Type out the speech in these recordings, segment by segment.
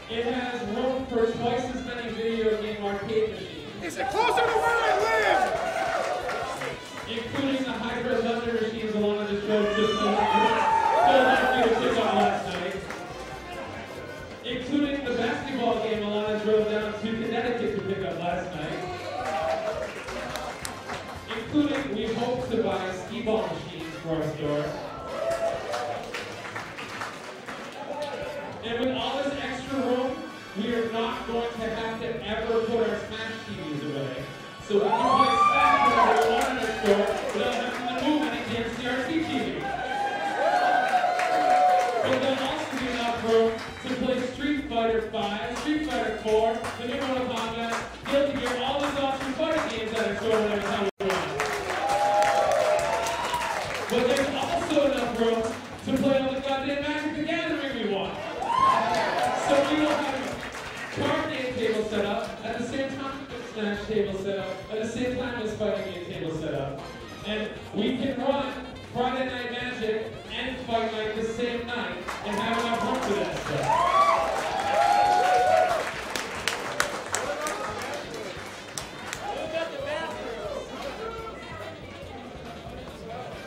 It has room for twice as many video game arcade machines. Is it closer to where I live? Including the Hydro Thunder machines along the show just filled out to pick up last night. Including the basketball game Alana drove down to Connecticut to pick up last night. Including we hope to buy skee-ball machines for our store. And with all this extra room, we are not going to have to ever put our Smash TVs away. So we can play Smash whenever we want in our store without having to move any damn CRT TV. But there'll also be enough room to play Street Fighter V, Street Fighter 4, the new Mortal Kombat, Guilty Gear, all these awesome fighting games that are showing whenever time we want. But there's also enough room to play all the goddamn Magic the Gathering we want. So we will have a card game table set up at the same time as Smash table set up, at the same time as fighting game table set up. And we can run Friday Night Magic and Fight Night the same night and have enough room for that stuff.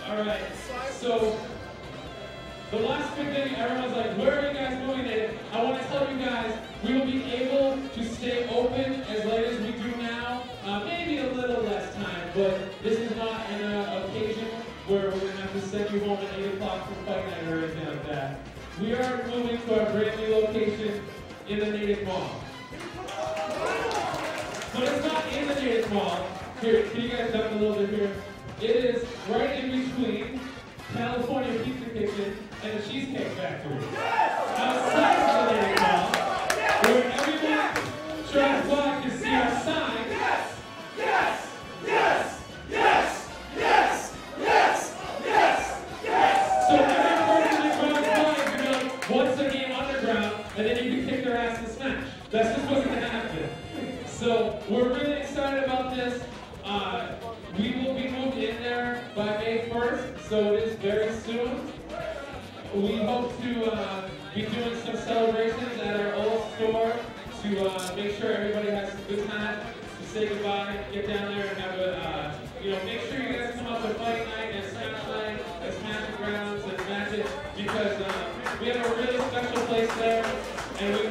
Alright, so the last big thing, everyone's like, where are you guys moving in? I want to tell you guys, we will be able to stay open as late as we do now. Maybe a little less time, but this is not an occasion where we're going to have to send you home at 8 o'clock for Fight Night or anything like that. We are moving to our brand new location in the Natick Mall. But it's not in the Natick Mall. Here, can you guys jump a little bit here? It is right in between California Pizza Kitchen and the Cheesecake Factory. Outside of the Natick Mall, where everyone trying to fly can see our sign. Yes! Yes! Yes! Yes! Yes! Yes! Yes! Yes! So every person that drives by is going to be like, what's the game Underground? And then you can kick their ass and Smash. That's just what's going to happen. So we're really excited about this. We will be moved in there by May 1st, so it is very soon. We hope to be doing some celebrations at our old store to make sure everybody has a good time, to say goodbye, get down there and have a, make sure you guys come up to Fight Night and Smash Night and Smash Grounds and Magic, because we have a really special place there, and it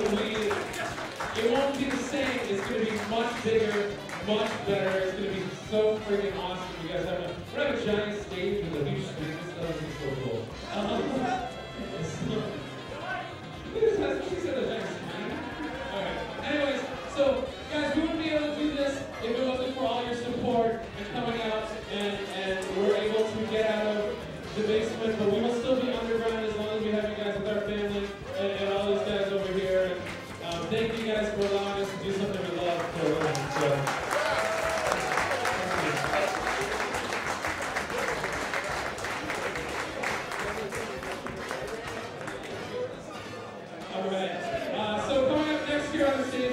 won't be the same. It's going to be much bigger, much better. It's going to be so freaking awesome. You guys have we have a giant stage with a huge screen and stuff. It's so cool. She said a giant screen. Alright. Anyways, so guys, we wouldn't be able to do this if it wasn't for all your support and coming out and we're able to get out of the basement, but we will still be underground as long as we have you guys with our family and all these guys over here. And thank you guys for allowing us to do something we love for a living. So.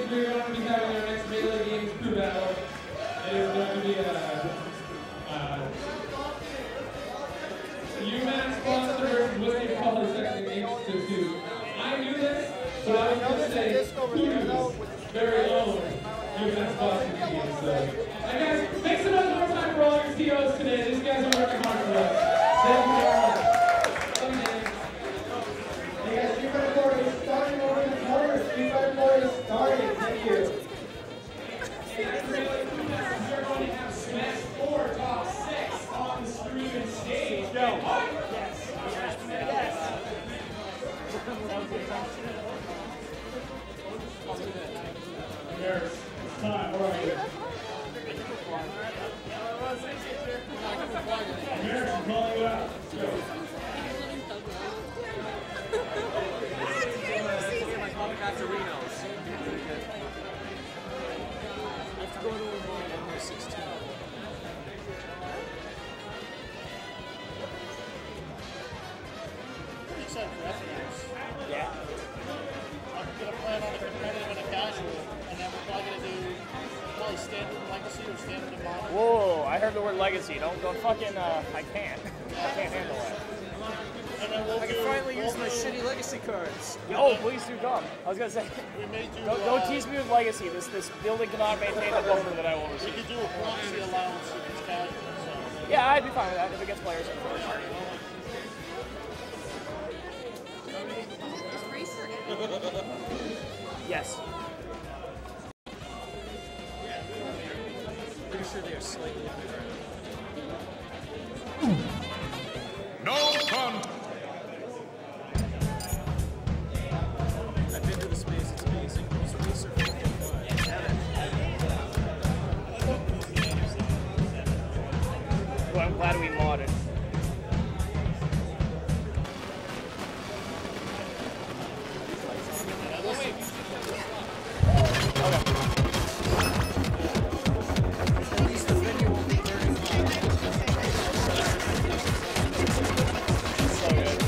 We're going to be having our next Melee Games crew battle. It is going to be UMass Monster versus Whiskey Polytechnic Institute. I knew this, but I was going to say Hooters' very own UMass Boston team. So, and guys, make some more time for all your TOs today. These guys are working hard for us. Thank you very much. Hey guys, Street Fighter 4 is starting over in the corner. Street Fighter 4 is starting. Thank you. We're going to have Smash 4 top 6 on the screen and stage. Go. Yes. Yes. Harris, it's time. Where are you? Harris, I'm calling you out. Let's go. Back to Reno's. I have to go to a mall when I'm 16. Pretty excited for FNX. Yeah. I'm going to plan on a competitive and a casual, and then we're probably going to do standard legacy or standard and modern. Whoa, I heard the word legacy. Don't fucking, I can't handle it. And then we'll I can finally use my shitty legacy cards. Oh, please do come. I was gonna say, we may do. don't tease me with legacy. This building cannot maintain the boner that I will We receive. could do a proxy allowance if it's casual. So. Yeah, I'd be fine with that if it gets players in first. Yes. Pretty sure they are slightly different. No fun. I've been to the space, it's amazing. Space are fucking Well, I'm glad we modded. At least the venue won't be very hot. So good.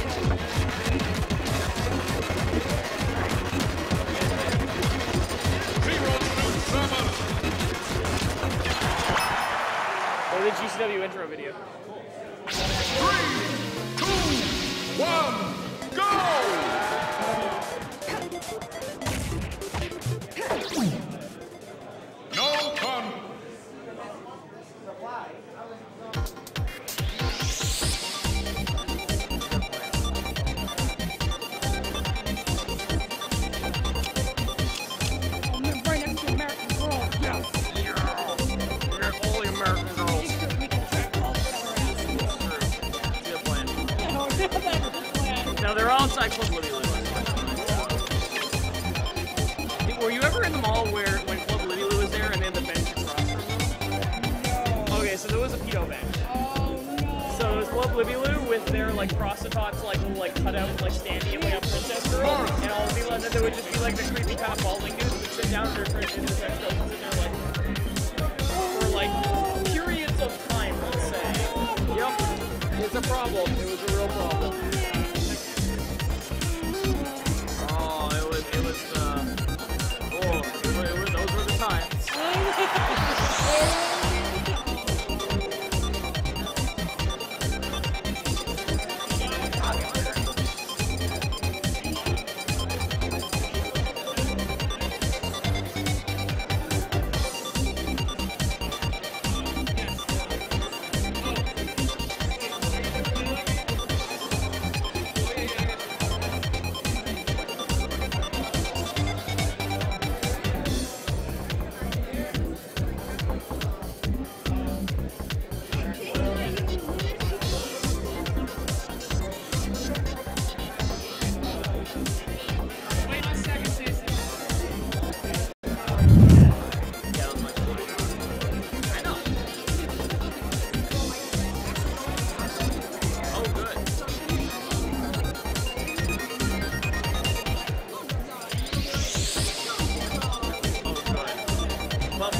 Or the GCW intro video. 3, 2, 1, go! No fun. Right next to American Girl. We're all the American girls. No, they're all inside Club Libby Lou. Were you ever in the mall when Club Libby Lou was there and they had the bench across from them? Okay, so there was a pedo bench. So it was Club Libby Lou with their like prostitutes little cutout standing in like a princess girl, and all the people, and then there would just be like the creepy kind of balding dudes who would sit down in their intersection and they're for like periods of time, let's say. Yep, it's a problem. It was a real problem. Oh, those were the times.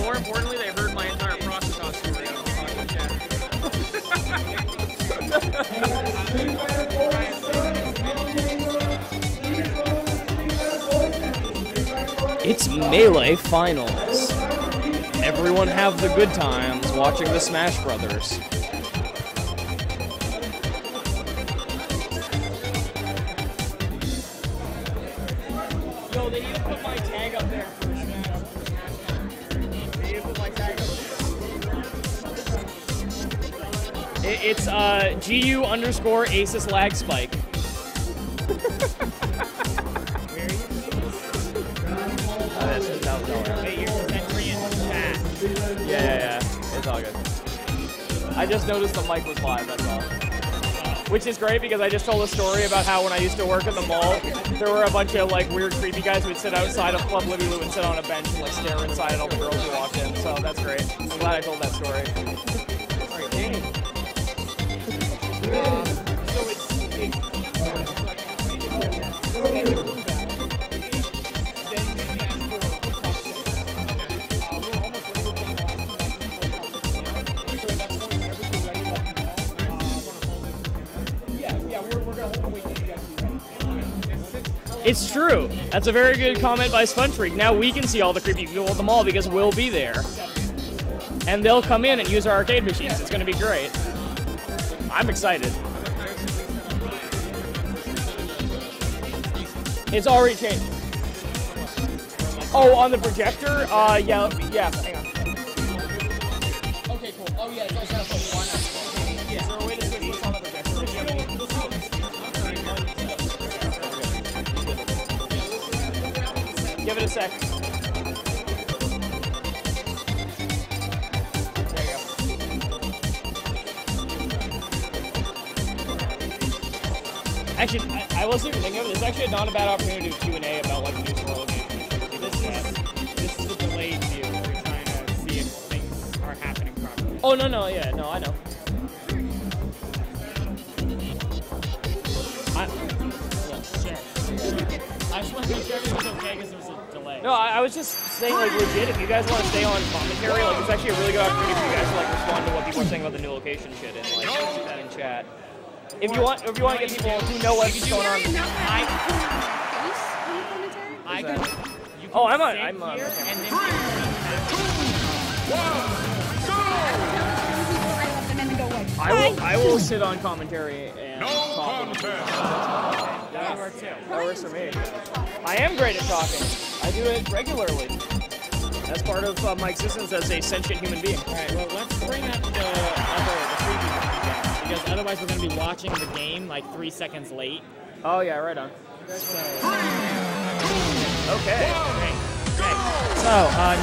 More importantly, they heard my entire prostitute story. It's Melee Finals. Everyone have the good times watching the Smash Brothers. Yo, they need to put my tag up there for Smash. They need to put my tag up there. It's GU_Asus lag spike. Yeah. It's all good. I just noticed the mic was live, that's all. Which is great because I just told a story about how when I used to work at the mall, there were a bunch of weird creepy guys who would sit outside of Club Libby Lou and sit on a bench and stare inside at all the girls who walked in. So that's great. I'm glad I told that story. Alright, Danny. It's true. That's a very good comment by SpongeFreak. Now we can see all the creepy people at the mall because we'll be there. And they'll come in and use our arcade machines. It's going to be great. I'm excited. It's already changed. Oh, on the projector? Yeah, hang on. Okay, cool. Oh yeah, it's always got to put one. Yeah. Is there a way to switch what's on the projector? Give it a sec. There you go. Actually, I wasn't even thinking of it. It's actually not a bad opportunity to do Q&A about like news world games. This is the delayed view. We're trying to see if things are happening properly. Oh, no, yeah, no, I know. I just want to make sure everything's okay because there's a delay. No, I was just saying, like, legit, if you guys want to stay on commentary, like, it's actually a really good opportunity for you guys to, like, respond to what people are saying about the new location shit and, like, do that in chat. If you want to get people who know what's going on. I could. Oh, I'm on. Here and then 3, 2, 1, go! I will sit on commentary and No talk. contest. That would work too. That works for me. I am great at talking. I do it regularly. That's part of my existence as a sentient human being. All right. Well, let's bring up the freebie again, because otherwise we're going to be watching the game like 3 seconds late. Oh yeah, right on. So. Okay. Great. So,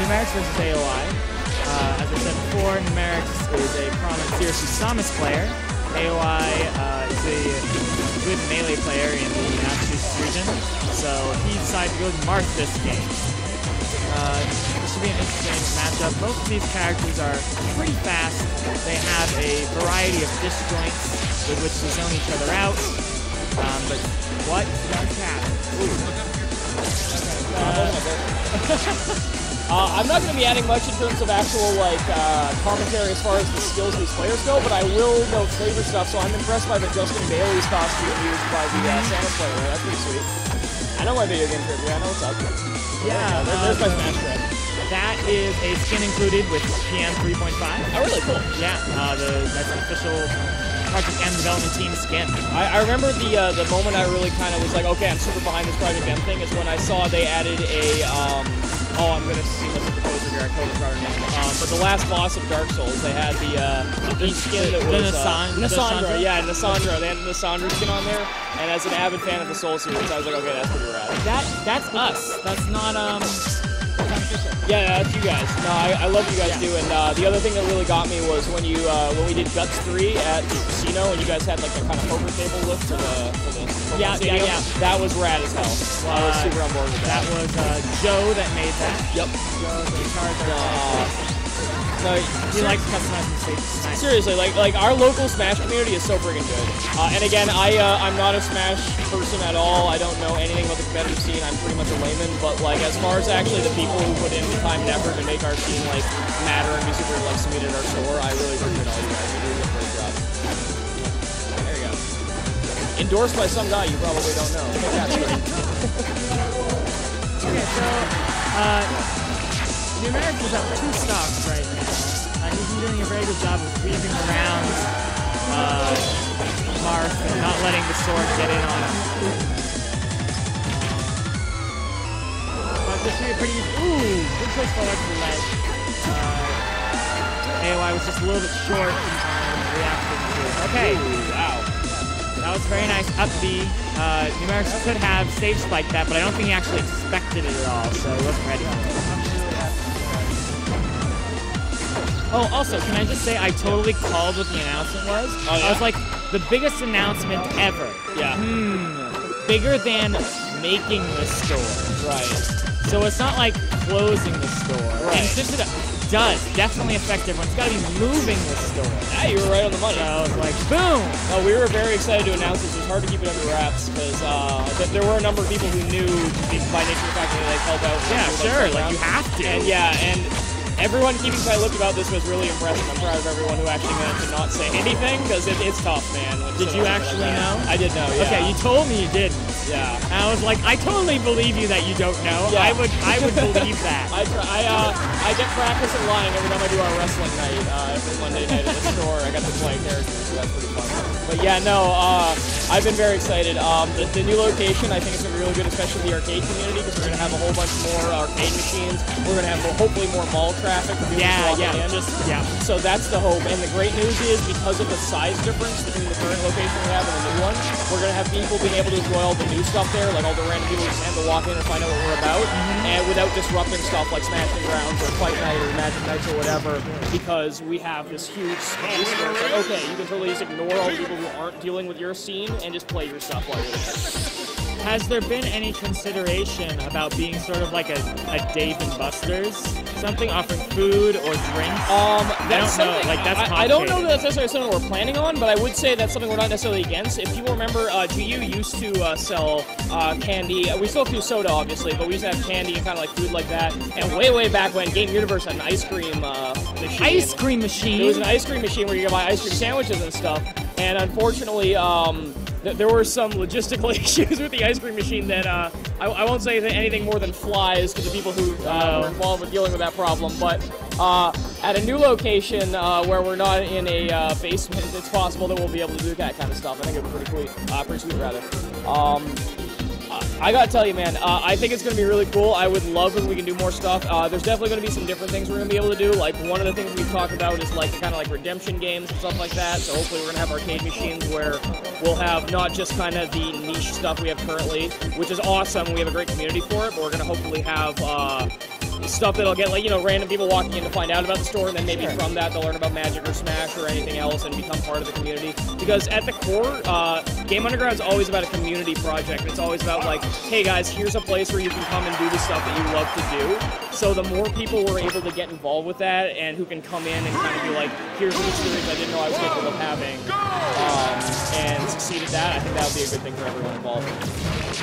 Numerics versus AOI. As I said before, Numerics is a prominent Syracuse Samus player. AOI is a good melee player in the Massachusetts region, so he decided to go to Marth this game. This should be an interesting matchup. Both of these characters are pretty fast. They have a variety of disjoints with which to zone each other out. But what does happen? I'm not going to be adding much in terms of actual like commentary as far as the skills of these players go, but I will note flavor stuff. So I'm impressed by the Justin Bailey's costume used by the Samus player. That's pretty sweet. I know my video game trivia. I know what's up. Yeah, there's my Smash Thread. That is a skin included with PM 3.5. Oh, really cool. Yeah, that's an official Project M development team skin. I remember the moment I really kind of was like, okay, I'm super behind this Project M thing is when I saw they added a I'm gonna see what's the composer here. I totally forgot her name. But the last boss of Dark Souls, they had the skin that was Nassandra. Yeah, Nassandra. They had the Nassandra skin on there. And as an avid fan of the Soul series, I was like, okay, that's pretty rad. That's us. That's not Yeah, that's you guys. No, I love you guys too. And the other thing that really got me was when you when we did Guts 3 at the casino, and you guys had like a kind of poker table lift for the yeah. That was rad as hell. I was super on board with that. That was Joe that made that. Yep. Joe's in charge of he likes customizing stages. Nice. Seriously, like our local Smash community is so freaking good. And again, I'm not a Smash person at all. I don't know anything about the competitive scene. I'm pretty much a layman. But like as far as actually the people who put in the time and effort to make our scene like matter and be super like sweet at our store, I really appreciate all you guys. You're doing a great job. There you go. Endorsed by some guy you probably don't know. Okay, so Numerics is up 2 stocks right now. He's been doing a very good job of weaving around Marth and not letting the sword get in on him. But this should be a pretty easy. Ooh, good push forward to the ledge. AOI was just a little bit short on reaction to it. Okay. Ooh, wow. That was very nice. Up B. Numerics could have stage spiked that, but I don't think he actually expected it at all, so he wasn't ready for it. Oh, also, can I just say I totally called what the announcement was? Oh, yeah? I was like, the biggest announcement ever. Yeah. Bigger than making the store. Right. So it's not like closing the store. Right. And since it does definitely affect everyone, it's got to be moving the store. Yeah, you were right on the money. So it's like, boom! No, we were very excited to announce this. It was hard to keep it under wraps because there were a number of people who knew by nature of the fact that they helped out. Yeah, sure. Like you have to. And and everyone keeping tight lipped about this was really impressive. I'm proud of everyone who actually managed to not say anything because it's tough, man. Did you actually know? I did know, yeah. Okay, you told me you didn't. Yeah. And I was like, I totally believe you that you don't know. Yeah. I would believe that. I get practice in lying every time I do our wrestling night. Every Monday night at the store, I got to play characters, so that's pretty fun. But yeah, no, I've been very excited. The new location, I think it's going to be really good, especially the arcade community, because we're going to have a whole bunch more arcade machines. We're going to have hopefully more mall traffic for people to walk in. So that's the hope. And the great news is, because of the size difference between the current location we have and the new one, we're going to have people being able to enjoy all the new stuff there, like all the random people who just have to walk in and find out what we're about, and without disrupting stuff like Smashing Grounds or Fight Night or Magic Nights or whatever, because we have this huge space where it's like, okay, you can totally just ignore all the people who aren't dealing with your scene and just play your stuff while you're there. Has there been any consideration about being sort of like a Dave & Buster's? Something offering food or drinks? That's I don't know. Like, that's complicated. I don't know that that's necessarily something we're planning on, but I would say that's something we're not necessarily against. If people remember, GU used to sell candy. We still do soda, obviously, but we used to have candy and kind of like food like that. And way back when, Game Universe had an ice cream machine. Ice cream machine? It was an ice cream machine where you could buy ice cream sandwiches and stuff. And unfortunately, there were some logistical issues with the ice cream machine that I won't say anything more than flies to the people who were involved with dealing with that problem. But at a new location where we're not in a basement, it's possible that we'll be able to do that kind of stuff. I think it'd be pretty sweet, rather. I gotta tell you, man, I think it's gonna be really cool. I would love if we can do more stuff. There's definitely gonna be some different things we're gonna be able to do. Like, one of the things we've talked about is like kind of like redemption games and stuff like that. So hopefully we're gonna have arcade machines where we'll have not just kind of the niche stuff we have currently, which is awesome. We have a great community for it, but we're gonna hopefully have stuff that'll get, like, you know, random people walking in to find out about the store, and then maybe from that they'll learn about Magic or Smash or anything else and become part of the community. Because at the core, Game Underground is always about a community project. It's always about, like, hey guys, here's a place where you can come and do the stuff that you love to do. So the more people we're able to get involved with that and who can come in and kind of be like, here's an experience I didn't know I was capable of having, and succeed at that, I think that would be a good thing for everyone involved.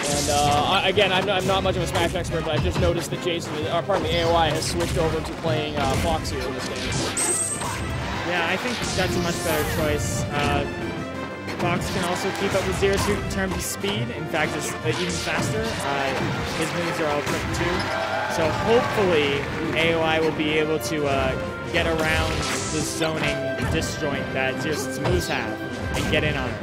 And again, I'm not much of a Smash expert, but I've just noticed that AOI has switched over to playing Foxier in this game. Yeah, I think that's a much better choice. Fox can also keep up with Zero Suit in terms of speed. In fact, it's even faster. His moves are all quick too. So hopefully, AOI will be able to get around the zoning disjoint that Zero Suit's moves have and get in on it.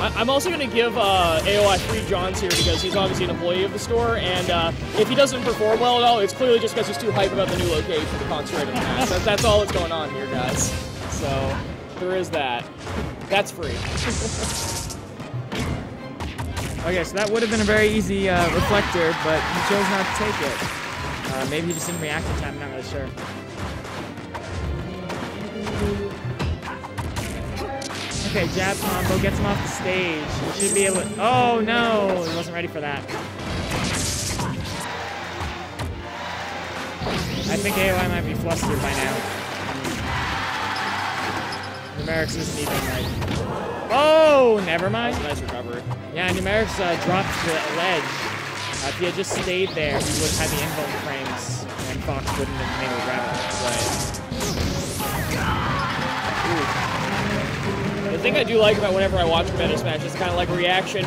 I'm also going to give AOI 3 Johns here because he's obviously an employee of the store, and if he doesn't perform well at all, it's clearly just because he's too hyped about the new location to concentrate on that. That's all that's going on here, guys. So there is that. That's free. Okay, so that would have been a very easy reflector, but he chose not to take it. Maybe he just didn't react in time, I'm not really sure. Okay, jab combo gets him off the stage. He should be able to... Oh, no! He wasn't ready for that. I think AOI might be flustered by now. Numerics isn't even right. Oh, never mind. Nice recovery. Yeah, Numerics dropped the ledge. If he had just stayed there, he would have had the invoke frames, and Fox wouldn't have been able to grab it. Right. The thing I do like about whenever I watch competitive Smash is kind of like action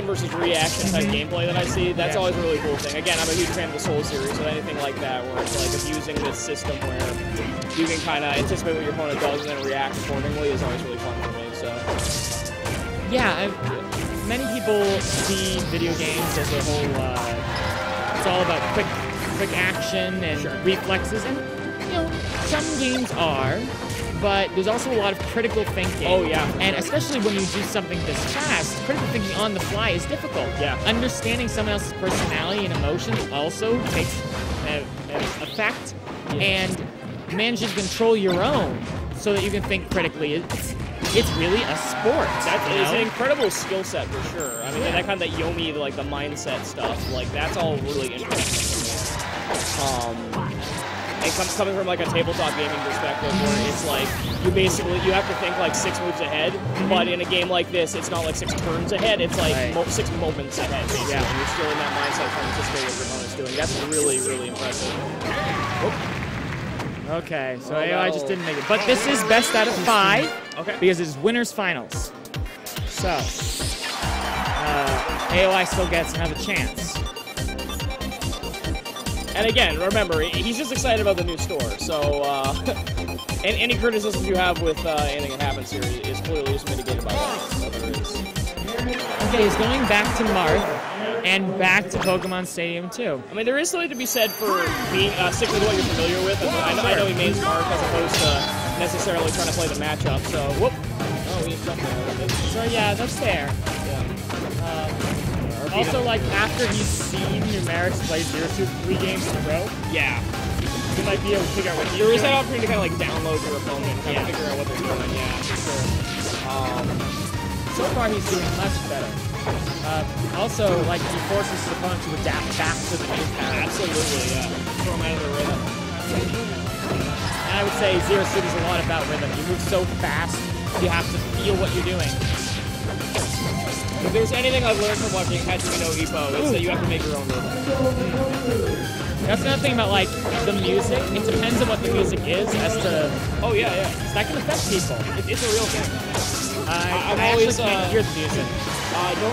versus reaction type gameplay that I see. That's always a really cool thing. Again, I'm a huge fan of the Soul series, so anything like that, where it's like abusing this system where you can kind of anticipate what your opponent does and then react accordingly is always really fun for me. So yeah, many people see video games as a whole. It's all about quick action and reflexes, and you know, some games are. But there's also a lot of critical thinking. Oh, yeah. And especially when you do something this fast, critical thinking on the fly is difficult. Yeah. Understanding someone else's personality and emotions also takes effect. Yeah. And managing to control your own so that you can think critically. It's really a sport. It's an incredible skill set for sure. I mean, that kind of Yomi, like the mindset stuff, like that's all really interesting to me. And coming from like a tabletop gaming perspective, where it's like you have to think like 6 moves ahead, but in a game like this, it's not like 6 turns ahead. It's like 6 moments ahead. Basically. Yeah, and you're still in that mindset trying to anticipate what your opponent's doing. That's really, really impressive. Whoop. Okay, so AOI just didn't make it, but this is best out of 5. Okay. Because it's winners finals. So AOI still gets another chance. And again, remember, he's just excited about the new store, so and any criticism you have with anything that happens here is clearly just mitigated by that. So there is. Okay, he's going back to Marth and back to Pokemon Stadium 2. I mean, there is something to be said for being sticking with what you're familiar with. I know he means Marth as opposed to necessarily trying to play the matchup, so whoop. Oh, he jumped there. So yeah, that's fair. Yeah. Also, like, after he's seen Numerics play Zero Suit 3 games in a row, yeah, he might be able to figure out what he's there is doing. that opportunity to kind of like download your opponent and kind of figure out what they're doing. Yeah, for sure. So far, he's doing much better. Also, like, he forces his opponent to adapt back to the new pattern. Absolutely, yeah. Throw him out of the rhythm. And I would say Zero Suit is a lot about rhythm. You move so fast, you have to feel what you're doing. If there's anything I've learned from watching Hajime no Ippo, it's that you have to make your own rhythm. That's another thing about, like, the music. It depends on what the music is as to... Oh, yeah, yeah. That can affect people. It's a real thing. I always can't hear the music.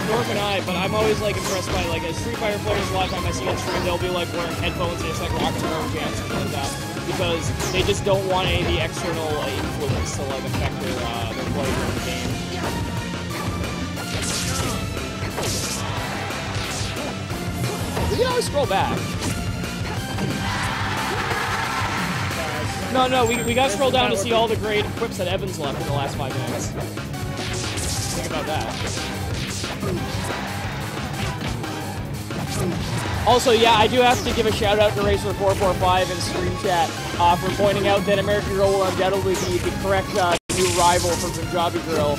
Nor can I, but I'm always like impressed by like as Street Fighter players. A lot of time I see on stream, they'll be like wearing headphones and just like rocking their own jams and like that because they just don't want any of the external influence to like affect their play during the game. We can always scroll back. No, we got to scroll down to see all the great equips that Evans left in the last 5 minutes. Think about that. Also, yeah, I do have to give a shout out to Racer445 in stream chat for pointing out that American Girl will undoubtedly be the correct new rival for Punjabi Girl.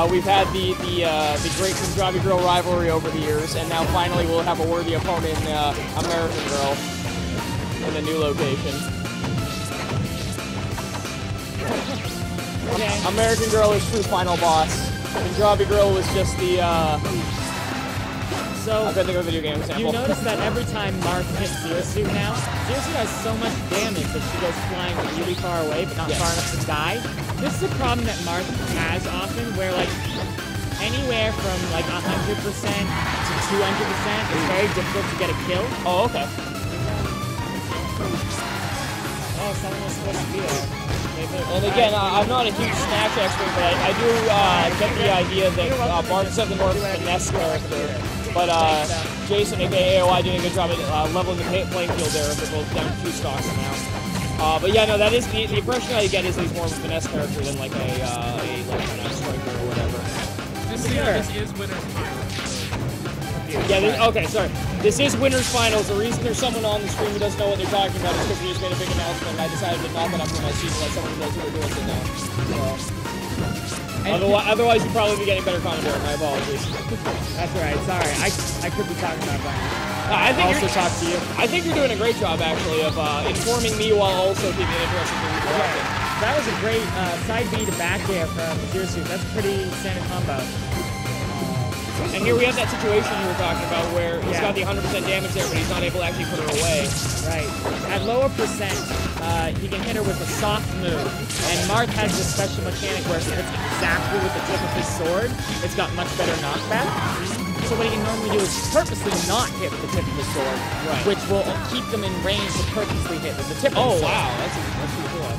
We've had the great Punjabi Girl rivalry over the years, and now finally we'll have a worthy opponent in American Girl in the new location. Okay. American Girl is true final boss. Punjabi Girl was just the, So, I couldn't think of a video game example. you notice that every time Marth hits Zero Suit now, Zero Suit has so much damage that she goes flying really far away, but not far enough to die. This is a problem that Marth has often, where, like, anywhere from, like, 100% to 200% is very difficult to get a kill. Oh, okay. Oh, someone was supposed to be there. And again, I'm not a huge Snatch expert, but I do get the idea that Marth is the more finesse character. But Jason, aka AOI, doing a good job at leveling the playing field there if they're both down 2 stocks now. But yeah, no, that is the impression I get is that he's more of a finesse character than like a striker or whatever. This is winner's finals. Yeah, okay, sorry. This is winner's finals. The reason there's someone on the stream who doesn't know what they're talking about is because we just made a big announcement and I decided to knock it up for my seat and let someone who knows what we're doing sit down. So, otherwise you'd probably be getting better commentary. My apologies. That's alright, sorry. I could be talking about that. I think also talk to you. I think you're doing a great job, actually, of informing me while also keeping it interesting for people watching. That was a great side B to back air from Zero Suit. That's a pretty standard combo. And here we have that situation you were talking about where he's got the 100% damage there, but he's not able to actually put her away. Right. At lower percent, he can hit her with a soft move. And Marth has this special mechanic where if it's exactly with the tip of his sword, it's got much better knockback. So what he can normally do is purposely not hit with the tip of his sword, which will keep them in range to purposely hit with the tip of his sword. Oh, wow. That's pretty cool.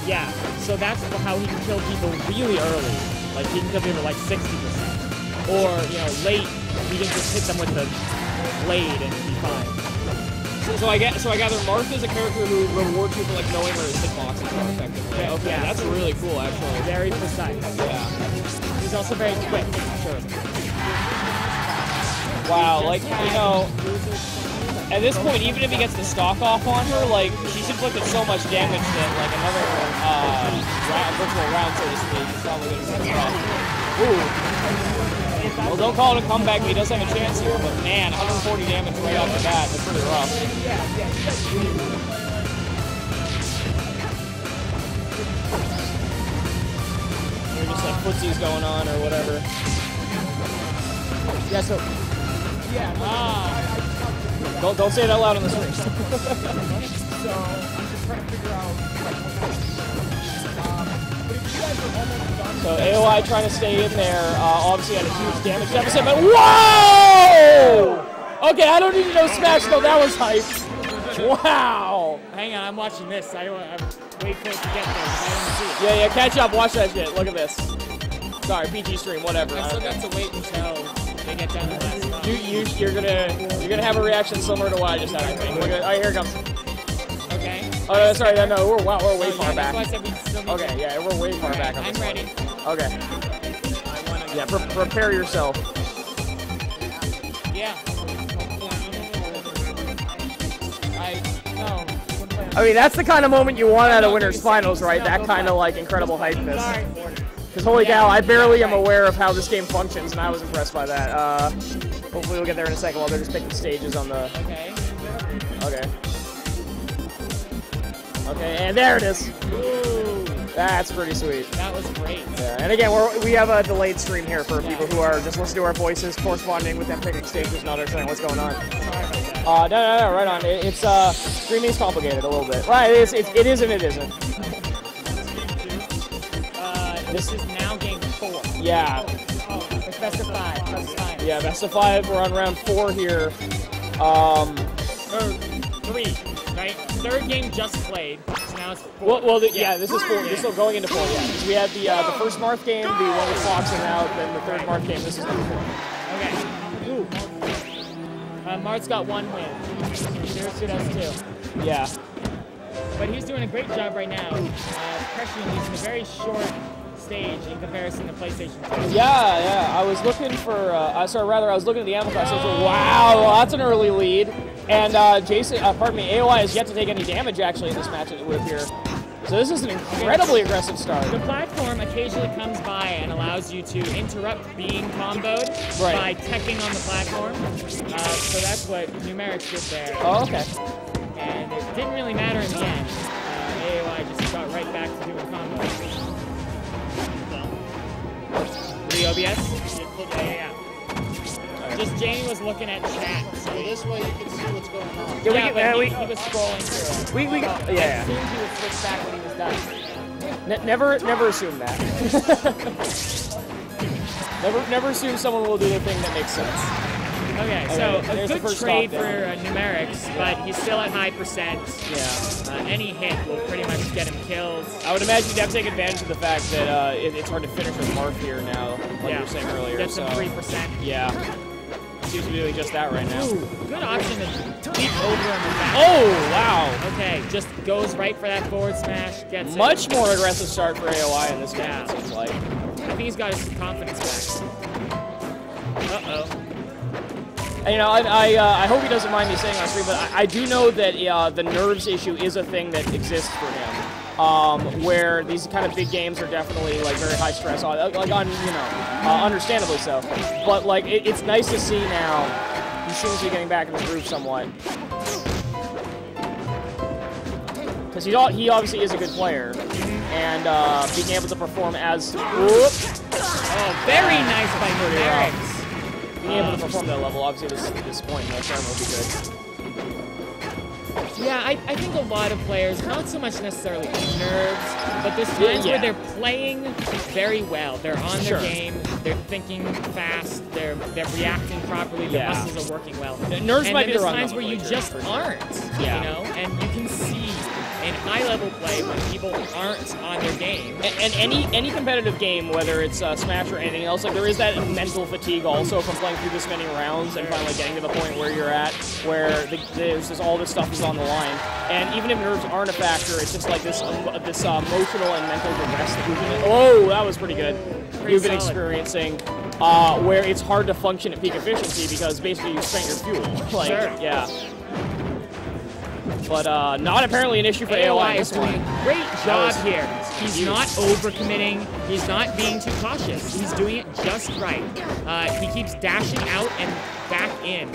Yeah. So that's how he can kill people really early. Like, he can kill people like 60%. Or, you know, late, we can just hit them with the blade and be fine. So I gather Marth is a character who rewards you for like knowing where his hitboxes are effectively. Okay, Yeah. That's really cool, actually. Very precise. Yeah. He's also very quick. Sure. Wow, like, you know, at this point, even if he gets the stock off on her, like, she's inflicted so much damage that, like, another virtual round, so to speak, is probably going to be tough. Ooh. Well, don't call it a comeback, but he does have a chance here, but man, 140 damage right off the bat, that's pretty rough. Maybe just like footsies going on or whatever. Yeah, so... Don't say it out loud on the stream. So I'm just trying to figure out So AOI trying to stay in there, obviously at a huge damage deficit, but whoa! Okay, I don't need to know Smash though, that was hype. Wow! Hang on, I'm watching this. I'm wait for it to get there because I don't see it. Yeah, catch up, watch that shit, look at this. Sorry, PG stream, whatever. I still got to wait until they get down to that spot. You're gonna have a reaction similar to what I just had, I think. Look at, oh, here it comes. Okay. Oh, sorry, no, we're way far back. That's why I said we still need Okay, yeah, we're way far back on I'm this ready. one. Okay. Yeah, prepare yourself. Yeah. I mean, that's the kind of moment you want at a winner's finals, right? That kind of like incredible hypeness. Because holy cow, I barely am aware of how this game functions, and I was impressed by that. Hopefully we'll get there in a second while they're just picking stages on the... Okay. Okay. Okay, and there it is. Ooh. That's pretty sweet. That was great. Yeah, and again, we have a delayed stream here for people who are just listening to our voices, corresponding with them picking stages, not understanding what's going on. No, right on. It's streaming is complicated a little bit. Right, it is and it isn't. This is now game 4. Yeah. Oh, it's best of 5. Yeah, best of 5. We're on round 4 here. Or 3, right? Third game just played. So now it's 4. Well, yeah, this is 4. This is still going into 4. Yeah, we had the first Marth game, the one with Fox, and now then the third Marth game. This is number 4. Okay. Ooh. Marth's got 1 win. Zero does 2. Yeah. But he's doing a great job right now, pressuring these in a very short stage in comparison to PlayStation 2. Yeah. I was looking for, I was looking at the Amplify, so wow, that's an early lead. And AOI has yet to take any damage actually in this match, it would appear. So this is an incredibly aggressive start. The platform occasionally comes by and allows you to interrupt being comboed by teching on the platform. So that's what Numerics did there. Oh, okay. And it didn't really matter in the end. AOI just got right back to doing combos. The OBS? Yeah. Just Jamie was looking at chat. So this way you can see what's going on. Yeah, he was scrolling through it. Yeah. As soon as he would switch back when he was done. Never assume that. never assume someone will do the thing that makes sense. Okay, so a good trade for Numerics, but he's still at high percent. Yeah. Any hit will pretty much get him killed. I would imagine you'd have to take advantage of the fact that it's hard to finish with Marth here now, like you were saying earlier. Get some 3%. Yeah. Seems to be doing just that right now. Ooh, good option to leap over him with that. Oh, wow. Okay, just goes right for that forward smash. Gets Much more aggressive start for AOI in this game, it seems like. I think he's got his confidence back. Uh-oh. And, I hope he doesn't mind me saying on stream, but I do know that the nerves issue is a thing that exists for him. Where these kind of big games are definitely like very high stress, understandably so. But like it's nice to see now he seems to be getting back in his groove somewhat. Because he obviously is a good player, and being able to perform as very nice by Numerics. Being able to perform that level, obviously at this point, no term will be good. Yeah, I think a lot of players, not so much necessarily nerves, but there's times where they're playing very well. They're on their game, they're thinking fast, they're reacting properly, their muscles are working well. Nerves and might be the wrong times where you just aren't, you know? And you can see in high-level play when people aren't on their game. And any competitive game, whether it's Smash or anything else, like there is that mental fatigue also from playing through this many rounds and finally getting to the point where you're at, where there's just all this stuff is on the line. And even if nerves aren't a factor, it's just like this emotional and mental duress that that was pretty good. You've been experiencing, where it's hard to function at peak efficiency because basically you spent your fuel. Yeah. But not apparently an issue for AOI. is doing a great job here. He's not overcommitting. He's not being too cautious. He's doing it just right. He keeps dashing out and back in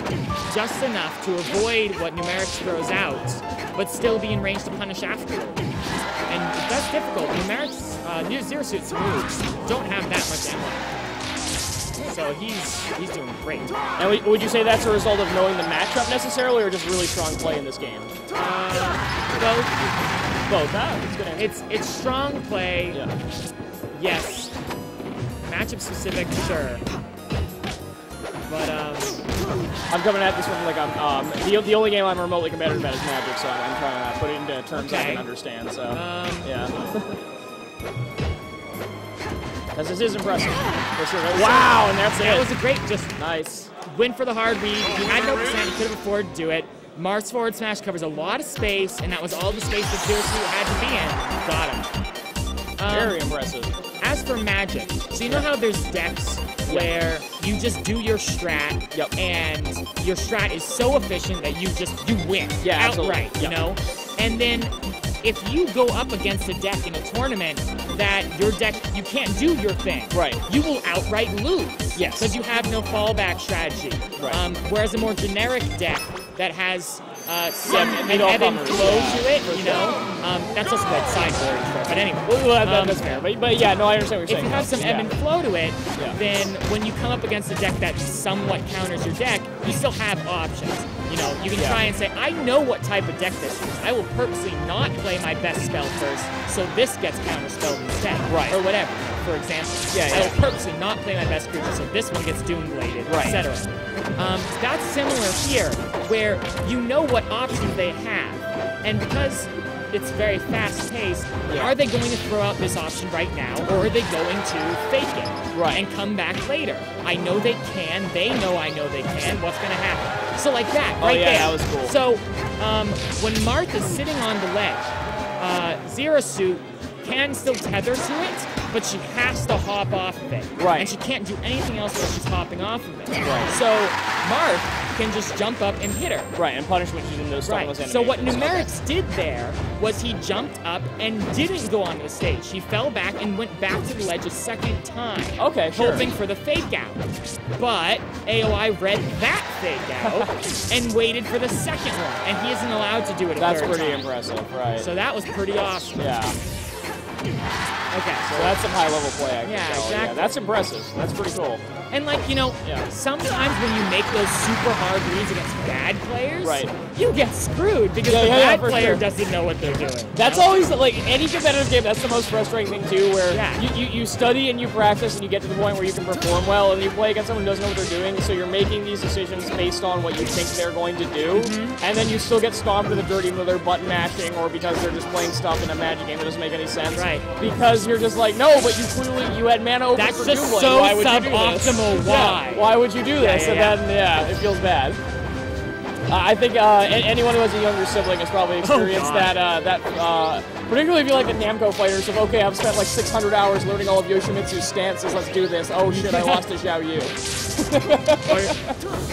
just enough to avoid what Numerics throws out, but still be in range to punish after. And that's difficult. Numerics, Zero Suit's moves don't have that much ammo. So he's doing great. And would you say that's a result of knowing the matchup necessarily, or just really strong play in this game? Both. Both, huh? That's a good answer. It's strong play. Yeah. yes. Matchup specific, sure. But I'm coming at this from like the only game I'm remotely competitive at is Magic, so I'm trying to put it into terms I can understand. So yeah. Because this is impressive. For sure. Wow, and that's it. That was a great, just nice win for the hard read. You had no percent, you could have afforded to do it. Marth's forward smash covers a lot of space, and that was all the space that Seriously had to be in. Got him. Very impressive. As for Magic, so you know how there's decks where you just do your strat, and your strat is so efficient that you win outright, you know? And then if you go up against a deck in a tournament that your deck, you can't do your thing, you will outright lose. Yes. Because you have no fallback strategy. Whereas a more generic deck that has some an ebb and flow to it, you know? That's also that sideboard for it. But anyway. Well, that's fair. But yeah, no, I understand what you're saying. If you have some ebb and flow to it, then when you come up against a deck that somewhat counters your deck, you still have options. You know, you can try and say, I know what type of deck this is. I will purposely not play my best spell first, so this gets counterspelled instead. Or whatever, for example. I will purposely not play my best creature, so this one gets Doombladed, etc. That's similar here, where you know what options they have. And because it's very fast-paced, are they going to throw out this option right now, or are they going to fake it and come back later? I know they can. They know I know they can. What's going to happen? So like that, right there. That was cool. So when Marth is sitting on the ledge, Zero Suit can still tether to it, but she has to hop off of it. And she can't do anything else while she's hopping off of it. So Marth can just jump up and hit her. And punish when she's in those stunless animations. So what Numerics did there was he jumped up and didn't go onto the stage. He fell back and went back to the ledge a second time. Hoping for the fake out. But AOI read that fake out and waited for the second one. And he isn't allowed to do it a third time. That's pretty impressive, So that was pretty awesome. Okay, so that's some high-level play, I can tell. exactly. Yeah, that's impressive. That's pretty cool. And like, you know, sometimes when you make those super hard reads against bad players, you get screwed because the bad player doesn't know what they're doing. That's always, like, any competitive game, that's the most frustrating thing, too, where you study and you practice and you get to the point where you can perform well and you play against someone who doesn't know what they're doing, so you're making these decisions based on what you think they're going to do, and then you still get stomped in the dirt even though they're button mashing or because they're just playing stuff in a Magic game that doesn't make any sense. Because you're just like, no, but you clearly, you had mana open for Doomblade. That's just so why would you do this? suboptimal. Why? Why would you do this? And then, it feels bad. I think anyone who has a younger sibling has probably experienced that, particularly if you like the Namco fighters of, okay, I've spent like 600 hours learning all of Yoshimitsu's stances, let's do this. Oh shit, I lost to Xiao Yu.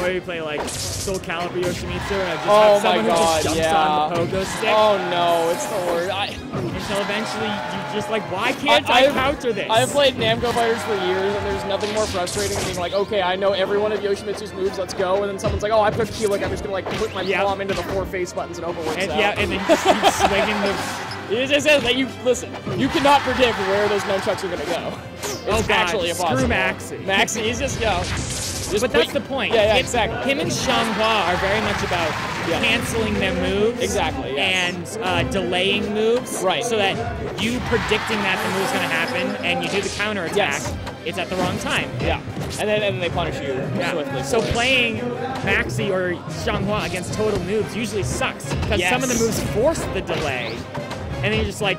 or you play like Soul Calibur Yoshimitsu and just have someone who just jumps on the pogo stick. Oh no, it's the worst. Until eventually you're just like, why can't I counter this? I've played Namco fighters for years and there's nothing more frustrating than being like, okay, I know every one of Yoshimitsu's moves, let's go, and then someone's like, oh, I've got Keelik, I'm just gonna like put my palm into the 4 face buttons and hope it works out. And then you just keep swinging the... It just says that you you cannot predict where those nunchucks are gonna go. It's actually impossible. Screw Maxi. Maxi is just but that's the point. Exactly. Him and Xianghua are very much about canceling their moves. And delaying moves. So that you predicting that the move's gonna happen and you do the counter attack. It's at the wrong time. And then they punish you swiftly. So playing Maxi or Xianghua against total noobs usually sucks because some of the moves force the delay. And then you're just like...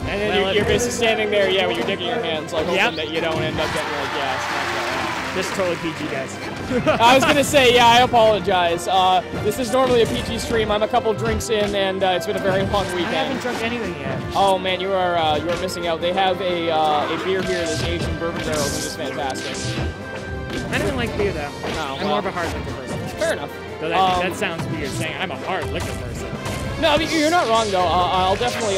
And then you're basically standing there, with your dick in your hands, like hoping that you don't end up getting like, This is totally PG, guys. I was gonna say, I apologize. This is normally a PG stream. I'm a couple drinks in, and it's been a very long weekend. I haven't drunk anything yet. Oh man, you are missing out. They have a beer here that's aged in bourbon barrels, and it's fantastic. I don't like beer though. No, I'm more of a hard liquor person. Fair enough. So that sounds weird saying I'm a hard liquor person. No, I mean, you're not wrong though. I'll definitely,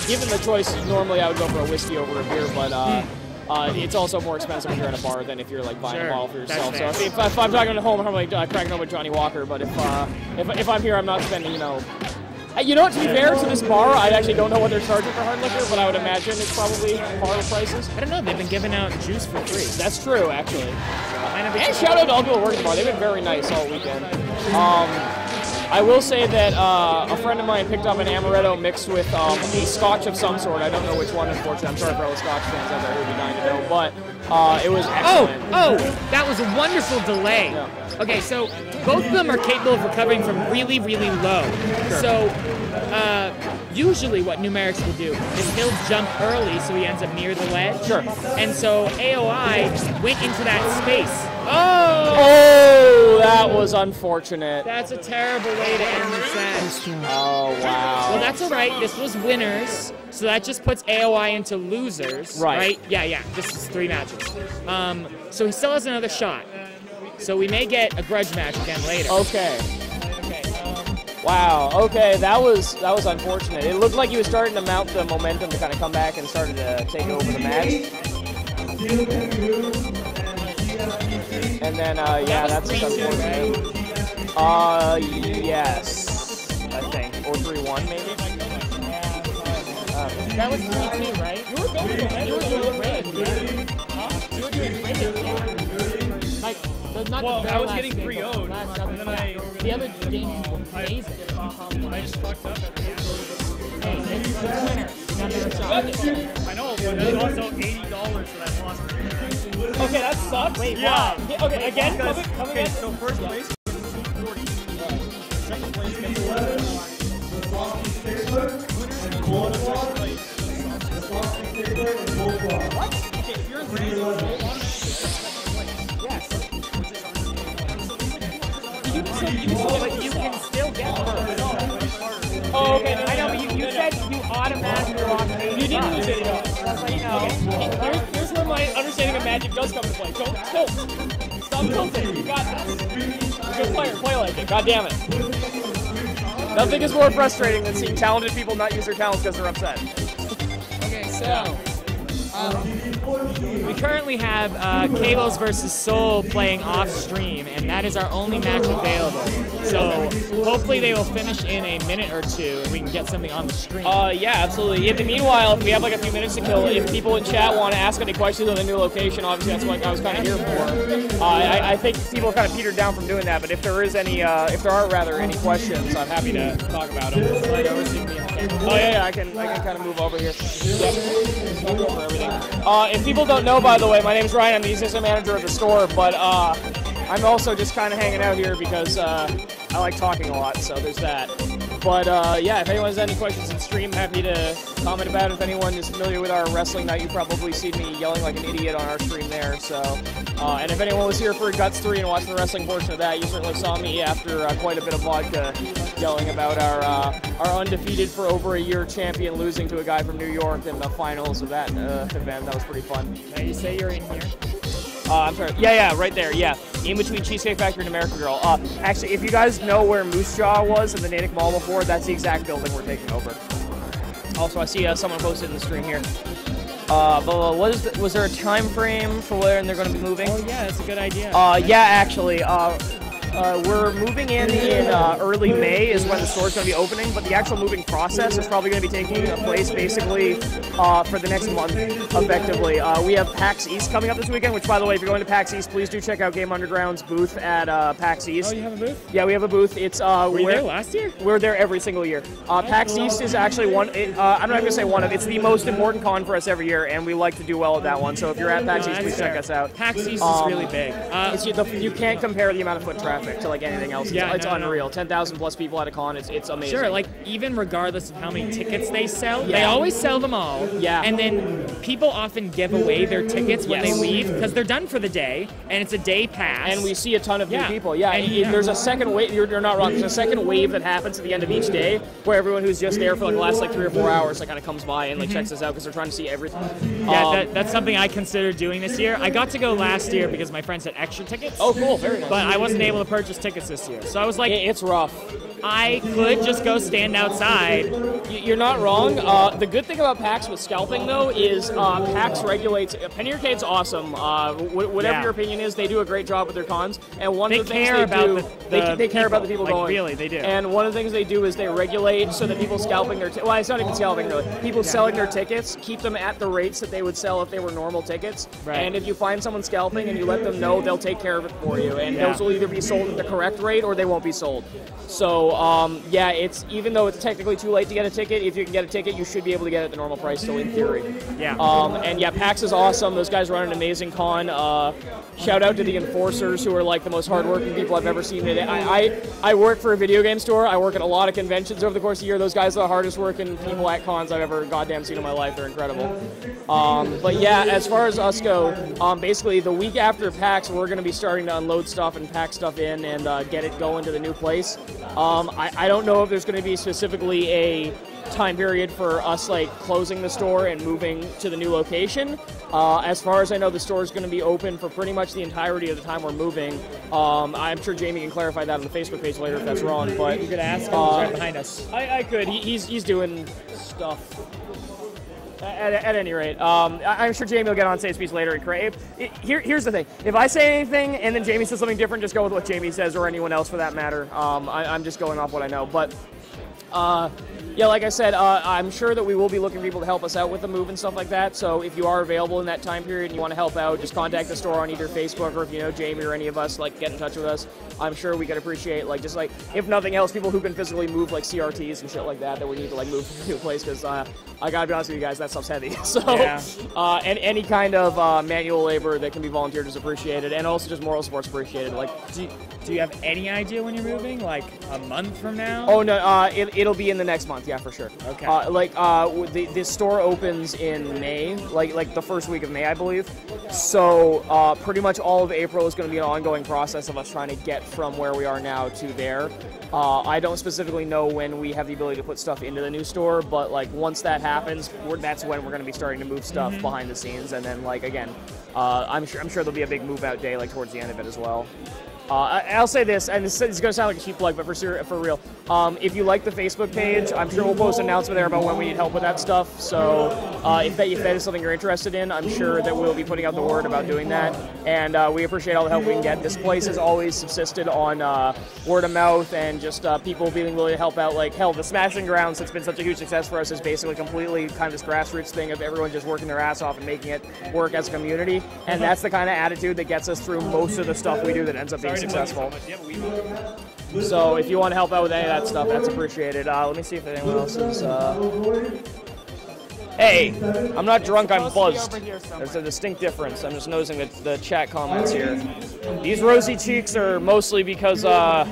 given the choice, normally I would go for a whiskey over a beer, but it's also more expensive if you're at a bar than if you're like buying a bottle for yourself. So if I'm talking at home, I'm like cracking open Johnny Walker. But if I'm here, I'm not spending, You know what, to be fair to this bar, I actually don't know what they're charging for hard liquor, but I would imagine it's probably bar prices. I don't know, they've been giving out juice for free. That's true, actually. And shout out to all people working the bar. They've been very nice all weekend. I will say that a friend of mine picked up an amaretto mixed with a scotch of some sort. I don't know which one, unfortunately. I'm sorry for all the scotch fans out there who would be dying to know, but it was excellent. Oh, that was a wonderful delay. Yeah. Okay, so both of them are capable of recovering from really, really low. Sure. So usually what Numerics will do is he'll jump early so he ends up near the ledge. Sure. And so AOI went into that space. Oh, that was unfortunate. That's a terrible way to end the set. Oh, wow. Well, that's all right. This was winners, so that just puts AOI into losers. Right. Yeah. This is 3 matches. So he still has another shot. So we may get a grudge match again later. Okay. Wow. Okay, that was unfortunate. It looked like he was starting to mount the momentum to kind of come back and started to take over the match. And then, yeah, that's unfortunate. Yes, I think, or 3-1 maybe. That was 3-2, right? You were doing great. You were doing great. Like, not Well, the I was last getting game, 3-0'd, but and then the other games were amazing. I just fucked up every game. Hey, it's a winner. Another shot. I know, but there's also $80 for that loss. Okay, that sucks. Wait, Yeah. why? Okay, again, come Okay, again. so first place gets 240. Second place gets 11. What? Okay, if you're in grade, But you can still get first. Oh, okay. I know, but you said you automatically lost 80. You didn't lose $80. Okay. Here's where my understanding of Magic does come into play. Don't tilt. Stop tilting. You got this. Good player. Play like it. God damn it. Nothing is more frustrating than seeing talented people not use their talents because they're upset. Okay, so we currently have Cables versus Soul playing off stream, and that is our only match available. So hopefully they will finish in a minute or two, and we can get something on the stream. Yeah, absolutely. In the meanwhile, if we have like a few minutes to kill, if people in chat want to ask any questions on the new location, obviously that's what I was kind of here for. I think people kind of petered down from doing that, but if there is any, if there are rather any questions, I'm happy to talk about them. Oh yeah, I can kind of move over here. Yep. Over everything. If people don't know, by the way, my name's Ryan. I'm the assistant manager of the store, but I'm also just kind of hanging out here because I like talking a lot, so there's that. But yeah, if anyone has any questions in stream, happy to comment about it. If anyone is familiar with our wrestling night, you probably seen me yelling like an idiot on our stream there. So, and if anyone was here for Guts 3 and watched the wrestling portion of that, you certainly saw me after quite a bit of vodka yelling about our undefeated for over a year champion losing to a guy from New York in the finals of that event. That was pretty fun. Now you say you're in here. I'm sorry. Yeah, right there. Yeah, in between Cheesecake Factory and American Girl. Actually, if you guys know where Moose Jaw was in the Natick Mall before, that's the exact building we're taking over. Also, I see someone posted in the stream here. But was there a time frame for when they're going to be moving? Oh yeah, that's a good idea. Yeah, actually. We're moving in early May is when the store's going to be opening, but the actual moving process is probably going to be taking place basically for the next month, effectively. We have PAX East coming up this weekend, which, by the way, if you're going to PAX East, please do check out Game Underground's booth at PAX East. Oh, you have a booth? Yeah, we have a booth. It's Were you there last year? We're there every single year. PAX East is actually one. I'm not going to say one of. It's the most important con for us every year, and we like to do well at that one. So if you're at PAX East, please check us out. PAX East is really big. You can't compare the amount of foot traffic to like anything else. It's unreal. 10,000 plus people at a con. It's amazing. Sure, like even regardless of how many tickets they sell, they always sell them all. Yeah. And then people often give away their tickets when they leave because they're done for the day, and it's a day pass. And we see a ton of new people. Yeah. And there's a second wave. You're not wrong. There's a second wave that happens at the end of each day, where everyone who's just there for like the last like 3 or 4 hours like kind of comes by and like checks us out because they're trying to see everything. Yeah, that's something I considered doing this year. I got to go last year because my friends had extra tickets. Oh, cool. Very nice. But I wasn't able to purchase tickets this year, so I was like, it's rough. I could just go stand outside. You're not wrong. The good thing about PAX with scalping, though, is PAX regulates. Penny Arcade's awesome. Whatever your opinion is, they do a great job with their cons. And one of the things they care about the people going. Really, they do. And one of the things they do is they regulate so that people scalping their well, it's not even scalping really. People selling their tickets keep them at the rates that they would sell if they were normal tickets. Right. And if you find someone scalping and you let them know, they'll take care of it for you. And those will either be sold at the correct rate or they won't be sold. So yeah, it's even though it's technically too late to get a ticket, if you can get a ticket, you should be able to get it at the normal price still in theory. Yeah. And yeah, PAX is awesome. Those guys run an amazing con. Shout out to the enforcers who are like the most hardworking people I've ever seen today. I work for a video game store. I work at a lot of conventions over the course of the year. Those guys are the hardest working people at cons I've ever goddamn seen in my life. They're incredible. But yeah, as far as us go, basically the week after PAX, we're going to be starting to unload stuff and pack stuff in and get it going to the new place. I don't know if there's going to be specifically a time period for us like closing the store and moving to the new location. As far as I know, the store is going to be open for pretty much the entirety of the time we're moving. I'm sure Jamie can clarify that on the Facebook page later if that's wrong. But you could ask him. He's right behind us. I could. He's doing stuff. At any rate, I'm sure Jamie will get on stage speech later. Here's the thing. If I say anything and then Jamie says something different, just go with what Jamie says or anyone else for that matter. I'm just going off what I know. But yeah, like I said, I'm sure that we will be looking for people to help us out with the move and stuff like that. So if you are available in that time period and you want to help out, just contact the store on either Facebook or if you know Jamie or any of us, like get in touch with us. I'm sure we could appreciate, like, just like, if nothing else, people who can physically move like CRTs and shit like that we need to like move to a new place because I gotta be honest with you guys, that stuff's heavy. So, yeah. And any kind of manual labor that can be volunteered is appreciated, and also just moral support's appreciated. Like, do you have any idea when you're moving? Like a month from now? Oh no, it'll be in the next month. Yeah, for sure. Okay. The store opens in May, like the first week of May, I believe. So pretty much all of April is going to be an ongoing process of us trying to get from where we are now to there. I don't specifically know when we have the ability to put stuff into the new store, but like once that happens, that's when we're going to be starting to move stuff behind the scenes, and then like again, I'm sure there'll be a big move out day like towards the end of it as well. I'll say this, and this is going to sound like a cheap plug, but for real, if you like the Facebook page, I'm sure we'll post an announcement there about when we need help with that stuff. So if that is something you're interested in, I'm sure that we'll be putting out the word about doing that. And we appreciate all the help we can get. This place has always subsisted on word of mouth and just people being willing to help out. Like, hell, the Smashing Grounds that's been such a huge success for us is basically completely kind of this grassroots thing of everyone just working their ass off and making it work as a community. And that's the kind of attitude that gets us through most of the stuff we do that ends up being successful. So if you want to help out with any of that stuff, that's appreciated. Let me see if anyone else is... Hey, I'm not drunk, I'm buzzed. There's a distinct difference. I'm just noticing the chat comments here. These rosy cheeks are mostly because, I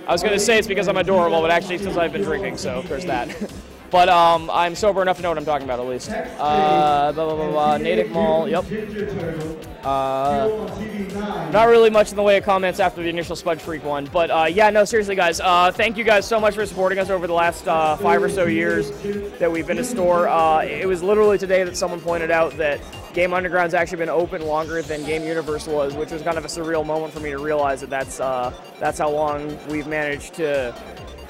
was going to say it's because I'm adorable, but actually it's because I've been drinking, so there's that. But I'm sober enough to know what I'm talking about, at least. Natick Mall, yep. Not really much in the way of comments after the initial Spudge Freak one. But yeah, no, seriously, guys. Thank you guys so much for supporting us over the last 5 or so years that we've been a store. It was literally today that someone pointed out that Game Underground's actually been open longer than Game Universe was, which was kind of a surreal moment for me to realize that that's how long we've managed to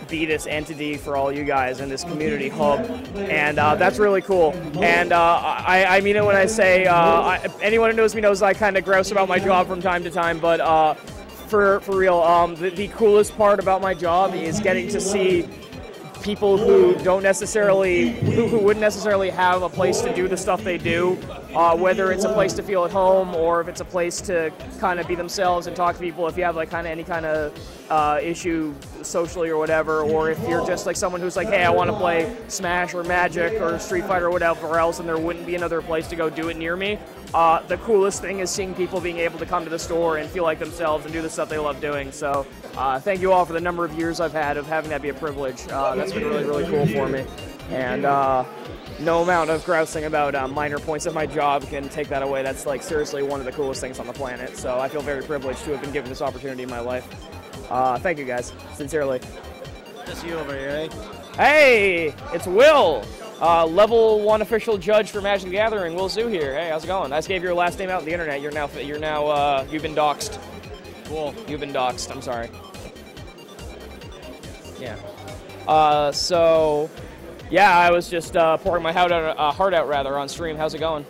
be this entity for all you guys in this community hub, and that's really cool. And I mean it when I say anyone who knows me knows I kind of grouse about my job from time to time, but for real, the coolest part about my job is getting to see people who don't necessarily, who wouldn't necessarily have a place to do the stuff they do, whether it's a place to feel at home or if it's a place to kind of be themselves and talk to people if you have like kind of any kind of issue socially or whatever, or if you're just like someone who's like, hey, I want to play Smash or Magic or Street Fighter or whatever else and there wouldn't be another place to go do it near me. The coolest thing is seeing people being able to come to the store and feel like themselves and do the stuff they love doing. So thank you all for the number of years I've had of having that be a privilege. That's been really, really cool for me. And no amount of grousing about minor points of my job can take that away. That's like seriously one of the coolest things on the planet. So I feel very privileged to have been given this opportunity in my life. Thank you guys, sincerely. Just you over here, eh? Hey, it's Will. Level 1 official judge for Magic the Gathering, Will Zoo here. Hey, how's it going? I just gave your last name out on the internet. You've been doxxed. Cool. You've been doxxed. I'm sorry. Yeah. So, yeah, I was just pouring my heart out rather on stream. How's it going?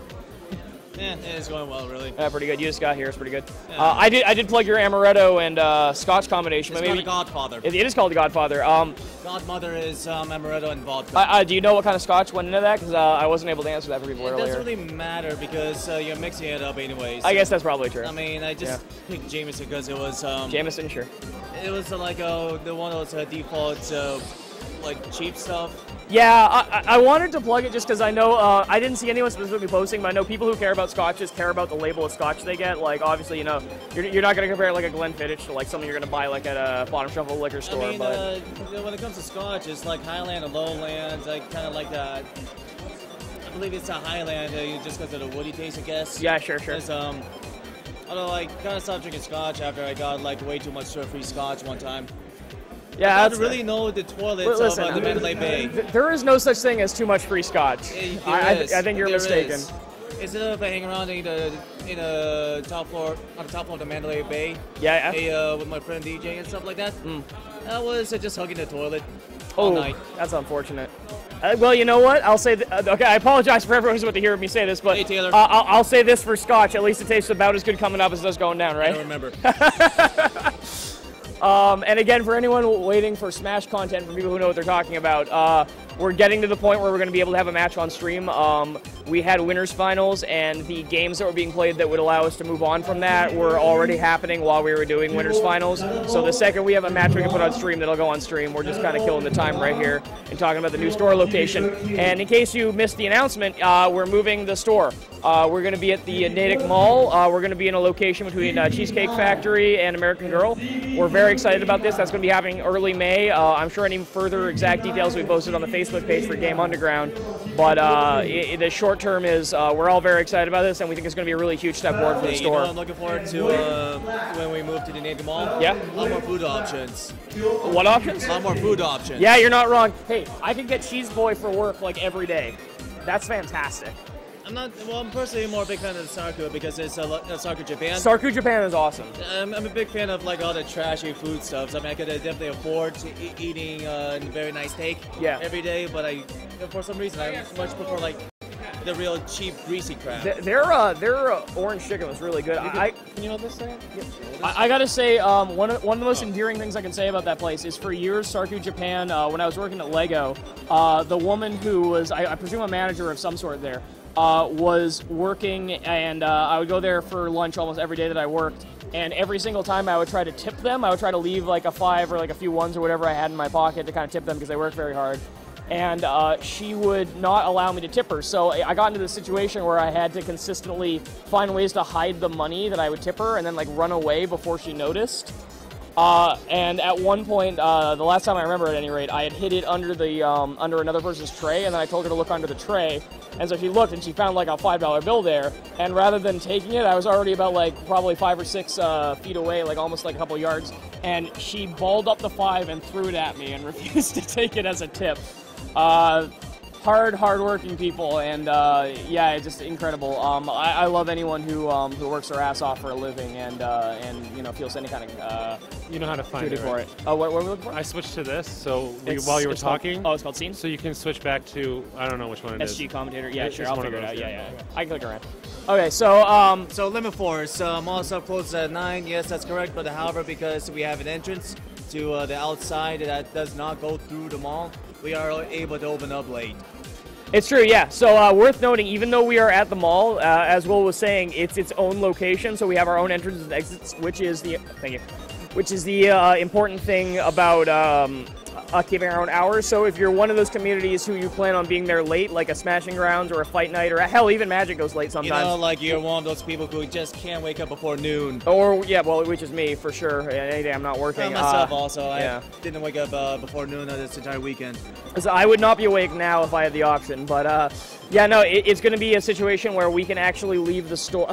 Yeah, it's going well, really. Yeah, pretty good. You just got here. It's pretty good. Yeah. I did plug your amaretto and Scotch combination. It's but called maybe the Godfather. It is called the Godfather. Godmother is amaretto and vodka. Do you know what kind of Scotch went into that? Because I wasn't able to answer that for people earlier. It doesn't really matter because you're mixing it up anyways. I guess that's probably true. I mean, I just picked Jameson because it was... Jameson, sure. It was like the one of those default like cheap stuff. Yeah, I wanted to plug it just because I know I didn't see anyone specifically posting, but I know people who care about scotches care about the label of scotch they get. Like, obviously, you know, you're not going to compare like a Glenfiddich to like something you're going to buy like at a bottom shelf of a liquor store. I mean, but when it comes to scotch, it's like Highland and Lowland. I kind of like that. I believe it's a Highland just because of the woody taste, I guess. Yeah, sure. Although I kind of stopped drinking scotch after I got like way too much sugar-free scotch one time. Yeah, I don't really know the toilets of the Mandalay Bay. There is no such thing as too much free scotch. I think you're mistaken. Instead of hanging around in the top floor, on the top floor of the Mandalay Bay, with my friend DJ and stuff like that, I was just hugging the toilet all night. That's unfortunate. Well, you know what? I'll say. Okay, I apologize for everyone who's about to hear me say this, but hey, Taylor. I'll say this for scotch. At least it tastes about as good coming up as it does going down, right? I don't remember. And again, for anyone waiting for Smash content from people who know what they're talking about, we're getting to the point where we're going to be able to have a match on stream. We had winners finals, and the games that were being played that would allow us to move on from that were already happening while we were doing winners finals. So the second we have a match we can put on stream, that'll go on stream. We're just kind of killing the time right here and talking about the new store location. And in case you missed the announcement, we're moving the store. We're going to be at the Natick Mall. We're going to be in a location between Cheesecake Factory and American Girl. We're very excited about this. That's going to be happening early May. I'm sure any further exact details will be posted on the Facebook page for Game Underground. But the short term is we're all very excited about this, and we think it's going to be a really huge step forward for the store. You know, I'm looking forward to when we move to the Natick Mall. Yeah. A lot more food options. What options? A lot more food options. Yeah, you're not wrong. Hey, I can get Cheese Boy for work like every day. That's fantastic. I'm personally more a big fan of the Sarku because it's Sarku Japan. Sarku Japan is awesome. I'm a big fan of like all the trashy food stuff. So, I mean, I could definitely afford to eating a very nice steak every day, but for some reason I much prefer like the real cheap greasy crap. Their orange chicken was really good. Can you hold this thing? Yeah. I gotta say, one of the most endearing things I can say about that place is for years, Sarku Japan, when I was working at Lego, the woman who was, I presume, a manager of some sort there, was working, and I would go there for lunch almost every day that I worked, and every single time I would try to tip them. I would try to leave like a 5 or like a few ones or whatever I had in my pocket to kind of tip them because they work very hard. And she would not allow me to tip her. So I got into this situation where I had to consistently find ways to hide the money that I would tip her and then like run away before she noticed. And at one point, the last time I remember at any rate, I had hid it under the under another person's tray, and then I told her to look under the tray. And so she looked, and she found like a $5 bill there. And rather than taking it, I was already about like probably 5 or 6 feet away, like almost like a couple yards. And she balled up the 5 and threw it at me and refused to take it as a tip. Hard-working people, and yeah, it's just incredible. I love anyone who works their ass off for a living and you know feels any kind of you know how to find it for it. Oh, what are we looking for? I switched to this, so while you were talking. It's called Scene. So you can switch back to I don't know which one it is. SG Commentator. Yeah, sure. I'll figure it out. Yeah. I can click around. Okay, so Limit Force, mall stuff closes at 9. Yes, that's correct. But however, because we have an entrance to the outside that does not go through the mall, we are able to open up late. It's true, yeah. So worth noting, even though we are at the mall, as Will was saying, it's its own location. So we have our own entrances and exits, which is the important thing about keeping our own hours. So if you're one of those communities who you plan on being there late, like a Smashing Grounds or a Fight Night, or hell, even Magic goes late sometimes. You know, like you're one of those people who just can't wake up before noon. Or, yeah, well, which is me, for sure. Any day I'm not working. Myself also. I didn't wake up before noon this entire weekend. So I would not be awake now if I had the option, but yeah, no, it's going to be a situation where we can actually leave the store,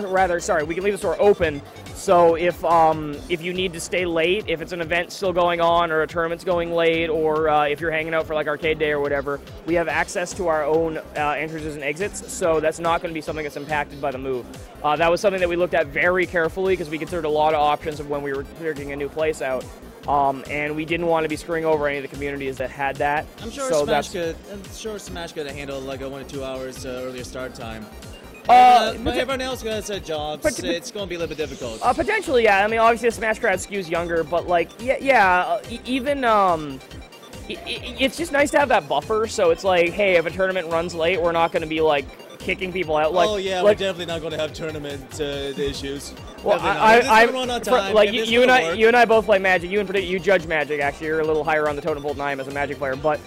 we can leave the store open. So if you need to stay late, if it's an event still going on or a tournament's going late, or if you're hanging out for like arcade day or whatever, we have access to our own entrances and exits. So that's not going to be something that's impacted by the move. That was something that we looked at very carefully because we considered a lot of options of when we were figuring a new place out. And we didn't want to be screwing over any of the communities that had that. I'm sure Smash could handle like a 1 or 2 hours earlier start time. But everyone else has jobs. It's going to be a little bit difficult. Potentially, yeah. I mean, obviously, the Smash crowd skews younger, but like, even it's just nice to have that buffer. So it's like, hey, if a tournament runs late, we're not going to be like kicking people out. Like, oh yeah, we're definitely not going to have tournament issues. Well, you and I both play Magic. You judge Magic. Actually, you're a little higher on the totem pole than I am as a Magic player. But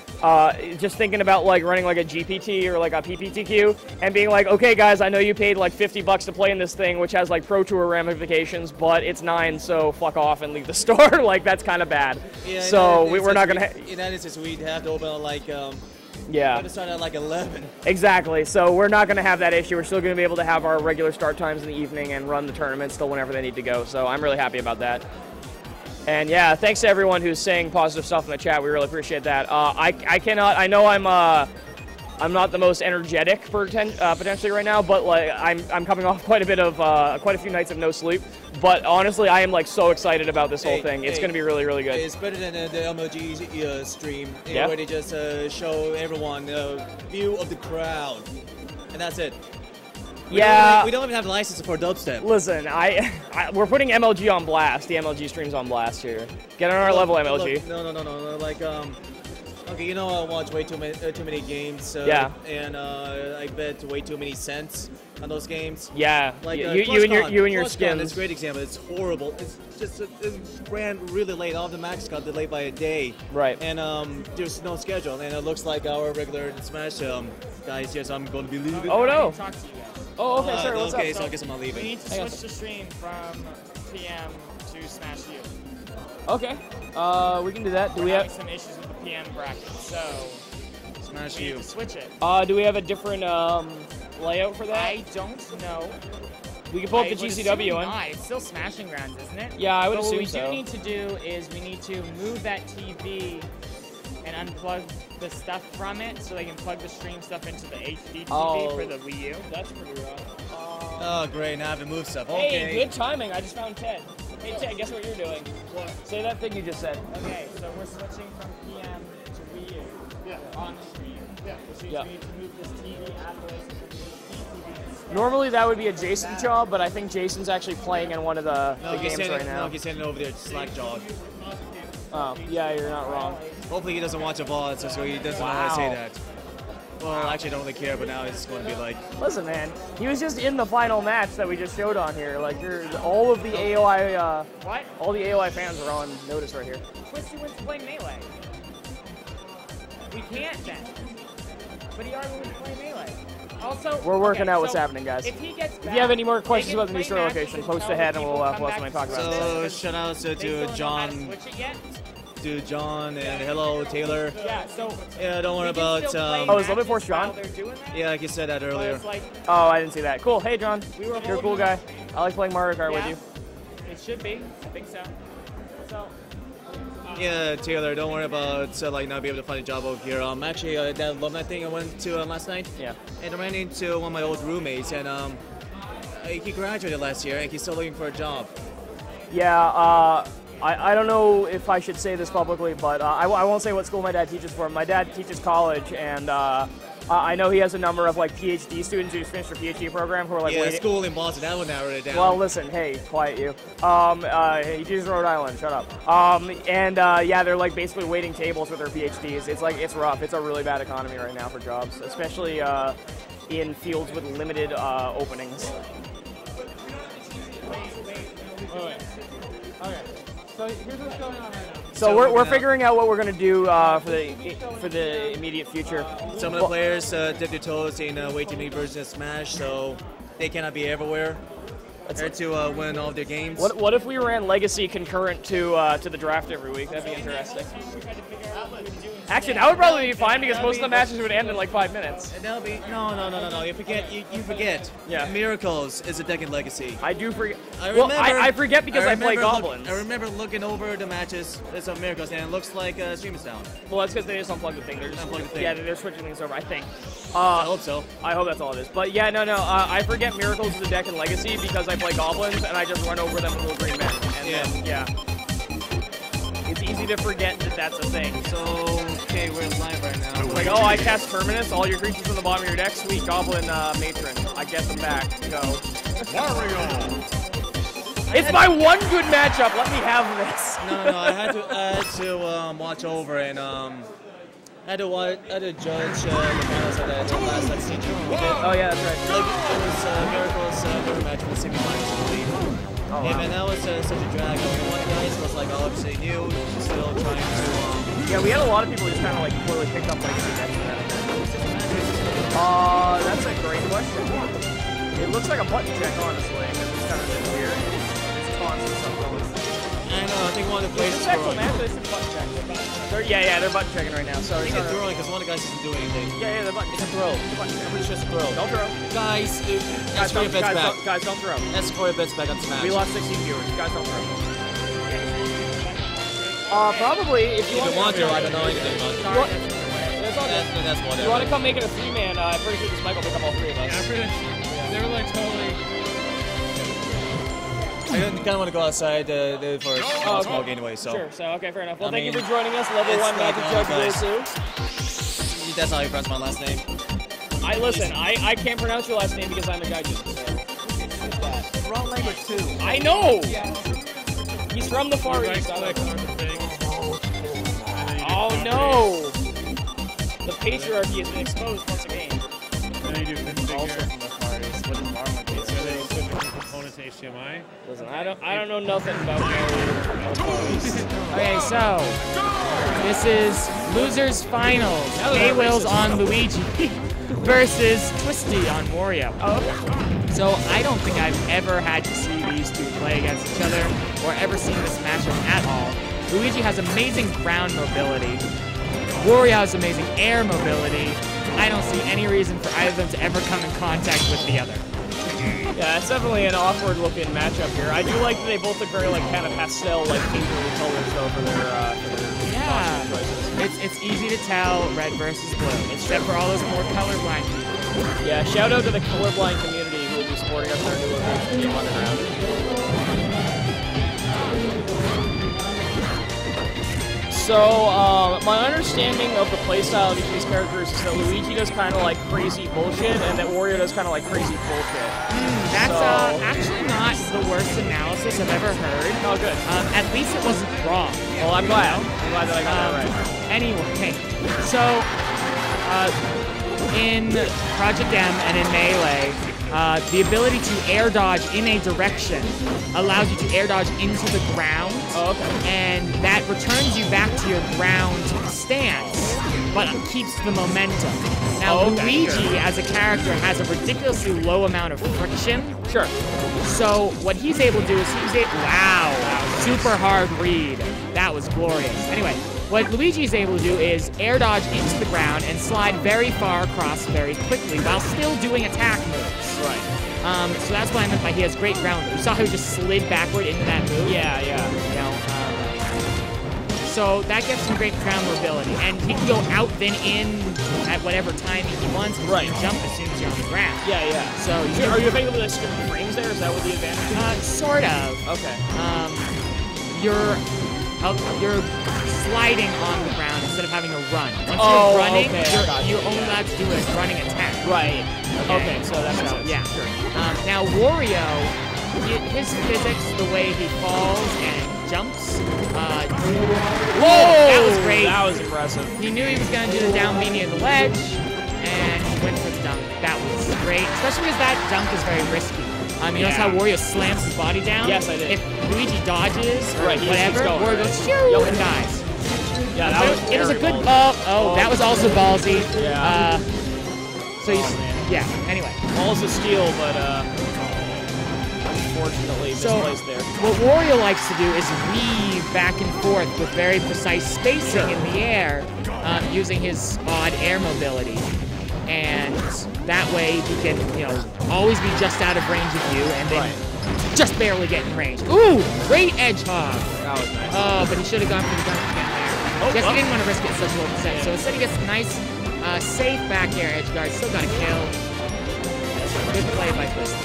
just thinking about like running like a GPT or like a PPTQ and being like, okay, guys, I know you paid like $50 to play in this thing, which has like Pro Tour ramifications, but it's 9, so fuck off and leave the store. Like that's kind of bad. Yeah, so we're not gonna. In that instance, we'd have to open like. Yeah. We're going to start at like 11. Exactly. So we're not going to have that issue. We're still going to be able to have our regular start times in the evening and run the tournament still whenever they need to go. So I'm really happy about that. And yeah, thanks to everyone who's saying positive stuff in the chat. We really appreciate that. I know I'm not the most energetic potentially right now, but like I'm coming off quite a few nights of no sleep. But honestly, I am like so excited about this whole thing. It's going to be really, really good. It's better than the MLG stream, where they just show everyone a view of the crowd, and that's it. We don't even have a license for dubstep. Listen, we're putting MLG on blast. The MLG stream's on blast here. Get on our level, MLG. No. Like okay, you know I watch way too many games. And I bet way too many cents on those games. Yeah. Like you and your skins. It's a great example. It's horrible. It's just it ran really late. All the Max got delayed by a day. Right. And there's no schedule, and it looks like our regular Smash guys. Yes, I'm going to be leaving. Oh no. Talk to you guys. Oh, okay, sir. What's okay, up? so I guess I'm not leaving. We need to switch the stream from PM to Smash U. Okay. We can do that. Do we have some issues with the PM bracket? So Smash we U. need to switch it. Do we have a different layout for that? I don't know. We can pull up the GCW one. It's still Smashing Grounds, isn't it? Yeah, I would but assume so. What we do need to do is we need to move that TV and unplug the stuff from it so they can plug the stream stuff into the HD TV for the Wii U. That's pretty rough. Oh, great. Now I have to move stuff. Okay. Hey, good timing. I just found Ted. Hey, Ted, guess what you're doing? What? Say that thing you just said. Okay, so we're switching from PM to Wii U. Yeah. On the stream. Yeah. Which means we need to move this TV out of the way. Normally that would be a Jason job, but I think Jason's actually playing in one of the games right now. No, he's sending over there to Slack job. Oh, yeah, you're not wrong. Hopefully he doesn't watch a VOD, so he doesn't know how to say that. Well, actually, I don't really care, but now it's going to be like... Listen, man, he was just in the final match that we just showed on here. Like, all of the AOI... what? All the AOI fans are on notice right here. Twisty wants to play Melee. We can't then. But he already wants to play Melee. Also, we're working out what's happening, guys. If he gets back, if you have any more questions about the new store location, post ahead and we'll talk about it. So, shout out to John... To John and hello Taylor. Yeah, so don't worry about. Oh, is Love Force John? Yeah, like you said that earlier. Oh, I didn't see that. Cool. Hey, John. You're a cool guy. I like playing Mario Kart with you. It should be. I think so. So. Yeah, Taylor. Don't worry about like not being able to find a job over here. Actually, that Love Night thing I went to last night. Yeah. And I ran into one of my old roommates, and he graduated last year, and he's still looking for a job. Yeah. I don't know if I should say this publicly, but I won't say what school my dad teaches for. My dad teaches college, and I know he has a number of like PhD students who just finished their PhD program who are like waiting. School in Boston, that would narrow it down. Well, listen, hey, quiet you. He teaches Rhode Island, shut up. Yeah, they're like basically waiting tables with their PhDs. It's rough. It's a really bad economy right now for jobs, especially in fields with limited openings. Okay. So here's what's going on right now. So we're figuring out what we're going to do for the immediate future. Some of the players dip their toes in way too many versions of Smash, so they cannot be everywhere. They're to win all of their games. What if we ran Legacy concurrent to the draft every week? That'd be interesting. Actually, that would probably be fine because most of the matches would end in like 5 minutes. That would be no. You forget. Yeah. Miracles is a deck in Legacy. I do forget. I forget because I play Goblins. I remember looking over the matches of Miracles, and it looks like Stream is down. Well, that's because they just unplugged the thing. Yeah, they're switching things over. I think. I hope so. I hope that's all it is. But yeah, no. I forget Miracles is a deck in Legacy because I play Goblins and I just run over them with little green men. And then, yeah. It's easy to forget that that's a thing. So, okay, we're live right now. like, oh, I cast Terminus, all your creatures from the bottom of your deck, sweet, Goblin Matron. I get them back. Go. Wario! It's my one good matchup. Let me have this. No, I had to watch over and I had to judge the finals at the last CG. Oh yeah, that's right. Like, it was Miracle's mirror match for the semifinals, I believe. Oh, wow. Yeah, man, that was such a drag. I mean, one guy was like obviously new, still trying to. Yeah, we had a lot of people who just kind of like poorly picked up like the decks. That's a great question. It looks like a button check, honestly, because it's kind of weird. It's constant stuff going. I know. I think one of the places. It's actual match, it's a button check. They're button checking right now. Sorry. I think it's throwing because one of the guys isn't doing anything. Yeah, they're button. It's a throw. I'm pretty sure it's a throw. Don't throw. Guys, ask for your bets back. Guys, don't throw. Ask for your bets back on Smash. We lost 16 viewers. Guys, don't throw. Probably if you want to. I don't know anything about it. That's whatever. You want to come make it a 3-man? I'm pretty sure this mic will pick up all 3 of us. Yeah, they were like totally. I kind of want to go outside for a small game anyway, so. Sure, so okay, fair enough. Well, thank you for joining us. Level 1 Magic Judge Gosu. That's how you pronounce my last name. I can't pronounce your last name because I'm a guy just. Wrong language too. I know! He's from the Far East. Oh no! The patriarchy has been exposed once again. Also from the Far East. What is Marvel? Component to HDMI? Listen, I don't know nothing about no Far East. Okay, so this is losers finals. K-Will's on Luigi versus Twisty on Wario. Oh, okay. So I don't think I've ever had to see these two play against each other or ever seen this matchup at all. Luigi has amazing ground mobility. Wario has amazing air mobility. I don't see any reason for either of them to ever come in contact with the other. Yeah, it's definitely an awkward looking matchup here. I do like that they both look very like kind of pastel, like painterly colors though for their costume choices. It's easy to tell red versus blue, except for all those more colorblind people. Yeah, shout out to the colorblind community who will be supporting us in our new event, Game Underground. So, my understanding of the playstyle of each of these characters is that Luigi does kind of like crazy bullshit, and that Wario does kind of like crazy bullshit. That's actually not the worst analysis I've ever heard. Oh, good. At least it wasn't wrong. Well, I'm glad. I'm glad that I got that right. Anyway, so in Project M and in Melee, the ability to air dodge in a direction allows you to air dodge into the ground. Oh, okay. And that returns you back to your ground stance, but keeps the momentum. Now, Luigi, as a character, has a ridiculously low amount of friction. Sure. So what he's able to do is wow, super hard read. That was glorious. Anyway, what Luigi's able to do is air dodge into the ground and slide very far across very quickly while still doing attack moves. Right. So that's what I meant by he has great ground. You saw how he just slid backward into that move? Yeah. You know, so that gives him great ground mobility. And he can go out then in at whatever timing he wants. Right. You can jump as soon as you're on the ground. Yeah. So are you able to skip frames there? Is that what the advantage is? Sort of. Okay. You're sliding on the ground instead of having to run. Once you're running, you're only allowed to do a running attack. Right. Okay, so that makes sense. Yeah. Sure. Now Wario, his physics, the way he falls and jumps. Whoa! That was great. That was impressive. He knew he was going to do the down meanie of the ledge, and he went for the dunk. That was great, especially because that dunk is very risky. You notice how Wario slams his body down? Yes, I did. If Luigi dodges or right, whatever, Wario goes shoo and dies. Yeah, that was it was a good ball. Oh, that was also ballsy. Yeah. Yeah, anyway. Balls of steel, but unfortunately misplaced there. What Wario likes to do is weave back and forth with very precise spacing in the air using his odd air mobility. And that way he can, always be just out of range of you and then just barely get in range. Ooh, great edge hog. That was nice. Oh, but he should have gone for the dunk again there. Guess he didn't want to risk it such a low percent. So instead he gets a nice, safe back air edge guard. Still got a kill. Good play by Twisty.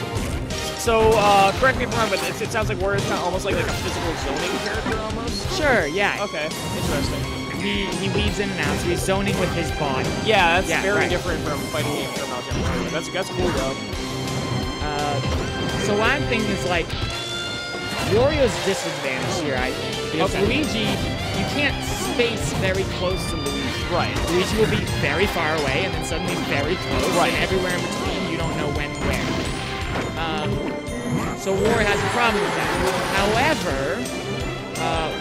So, correct me if I'm wrong, but it sounds like Wario's kind of almost like a physical zoning character almost? Sure, yeah. Okay, interesting. he weaves in and out, so he's zoning with his body. Yeah, that's very right. different from fighting games from Algebra. That's cool though. So what I'm thinking is like Wario's disadvantage here, I think, because Luigi, you can't space very close to Luigi. Right. Luigi will be very far away and then suddenly very close, right. And everywhere in between, you don't know when where. So Wario has a problem with that. However,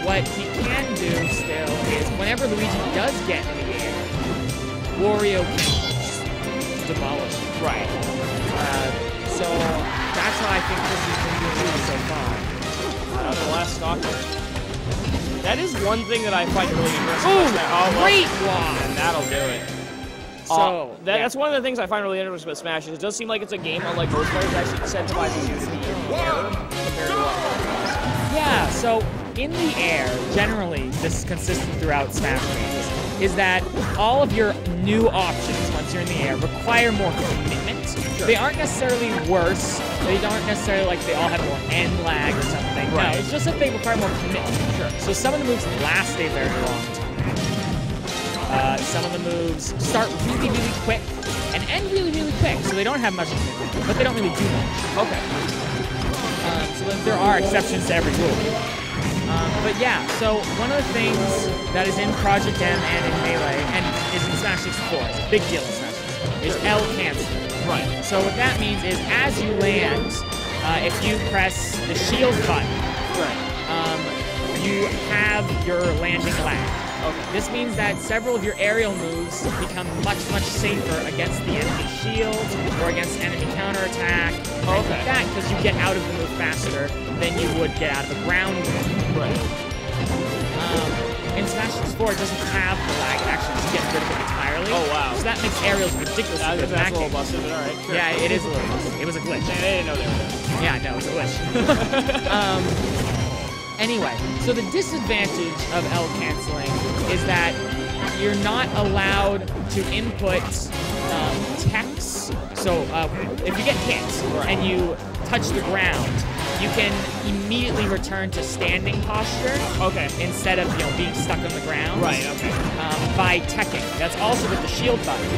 what he can do still is whenever Luigi does get in the air, Wario can demolish him. Right. So that's how I think this is going to be so far. The last stalker. That is one thing that I find really interesting. Ooh, great block! And that'll do it. So that's one of the things I find really interesting with Smash. Is it does seem like it's a game unlike most players actually incentivizes you to be in the air compared to what. Yeah, so in the air, generally, this is consistent throughout Smash games, is that all of your new options once you're in the air require more commitment. Sure. They aren't necessarily worse. They aren't necessarily like they all have more end lag or something. Right. No, it's just that they require more commitment. Sure. So some of the moves last a very long time. Some of the moves start really, really quick and end really, really quick. So they don't have much commitment, but they don't really do much. Okay. So there are exceptions to every rule. But yeah, so one of the things that is in Project M and in Melee and is in Smash 64, it's a big deal in Smash 64, is L cancel. Right. So what that means is as you land, if you press the shield button, you have your landing lag. Okay. This means that several of your aerial moves become much, much safer against the enemy shield or against enemy counterattack. Like that, because you get out of the move faster than you would get out of the ground move. Right. In Smash 64, it doesn't have the lag. It actually just gets rid of it entirely. Oh, wow. So that makes aerials ridiculously good. That's a little busted, but alright. Sure. Yeah, it is a little busted. It was a glitch. They didn't know they were there. Yeah, no, it was a glitch. Anyway, so the disadvantage of L canceling is that you're not allowed to input text. So if you get hit and you touch the ground, you can immediately return to standing posture. Okay. Instead of being stuck on the ground. Right. Okay. By teching. That's also with the shield button.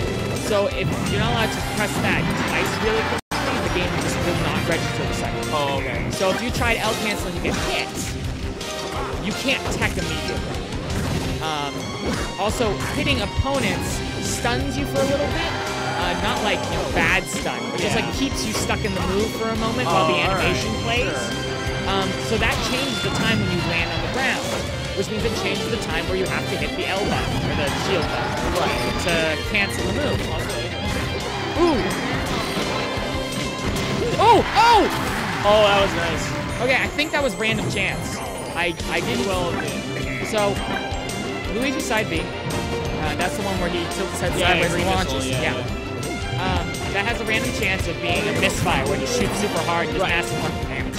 So if you're not allowed to press that twice really quickly, the game just will not register the second. Oh, okay. So if you tried L cancel and you get hit, you can't tech immediately. Also, hitting opponents stuns you for a little bit. Not like bad stun, but just like keeps you stuck in the move for a moment while the animation plays. Sure. So that changes the time when you land on the ground, which means it changes the time where you have to hit the L button or the shield button to cancel the move. Okay. Ooh. Oh! Oh! Oh, that was nice. Okay, I think that was random chance. I did well. So, Luigi side B. That's the one where he tilts his head sideways and launches. Yeah. That has a random chance of being a misfire when you shoot super hard and does massive amount of damage.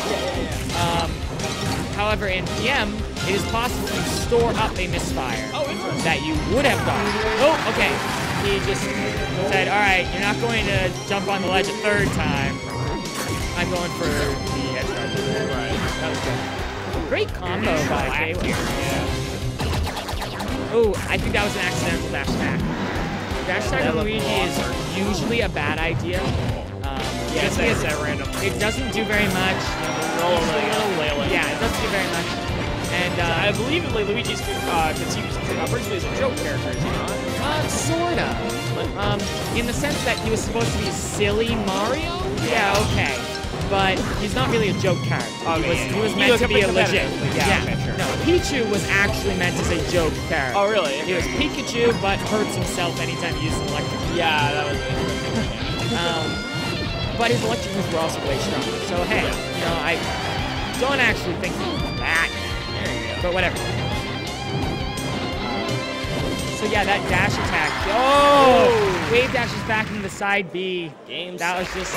However, in PM, it is possible to store up a misfire that you would have dodged. Oh, okay. He just said, all right, you're not going to jump on the ledge a third time. I'm going for the edge guard. Right. That was good. Great combo by Kayla. Oh, I think that was an accidental dash attack. Dash attack on Luigi is usually a bad idea. Yes, that's that random. It doesn't do very much. Yeah, it doesn't do very much. And I believe Luigi's conceived originally as a joke character, is he not? Sorta. In the sense that he was supposed to be silly Mario? Yeah, okay. But he's not really a joke character. He was meant to be a legit. Yeah. Okay, sure. No, Pichu was actually meant as a joke character. Oh, really? He was Pikachu, but hurts himself anytime he uses electric. Yeah, that was interesting. But his electric moves were also way stronger. So hey, I don't actually think that. There you go. But whatever. So yeah, that dash attack. Oh! Wave dashes back into the side B. That was just.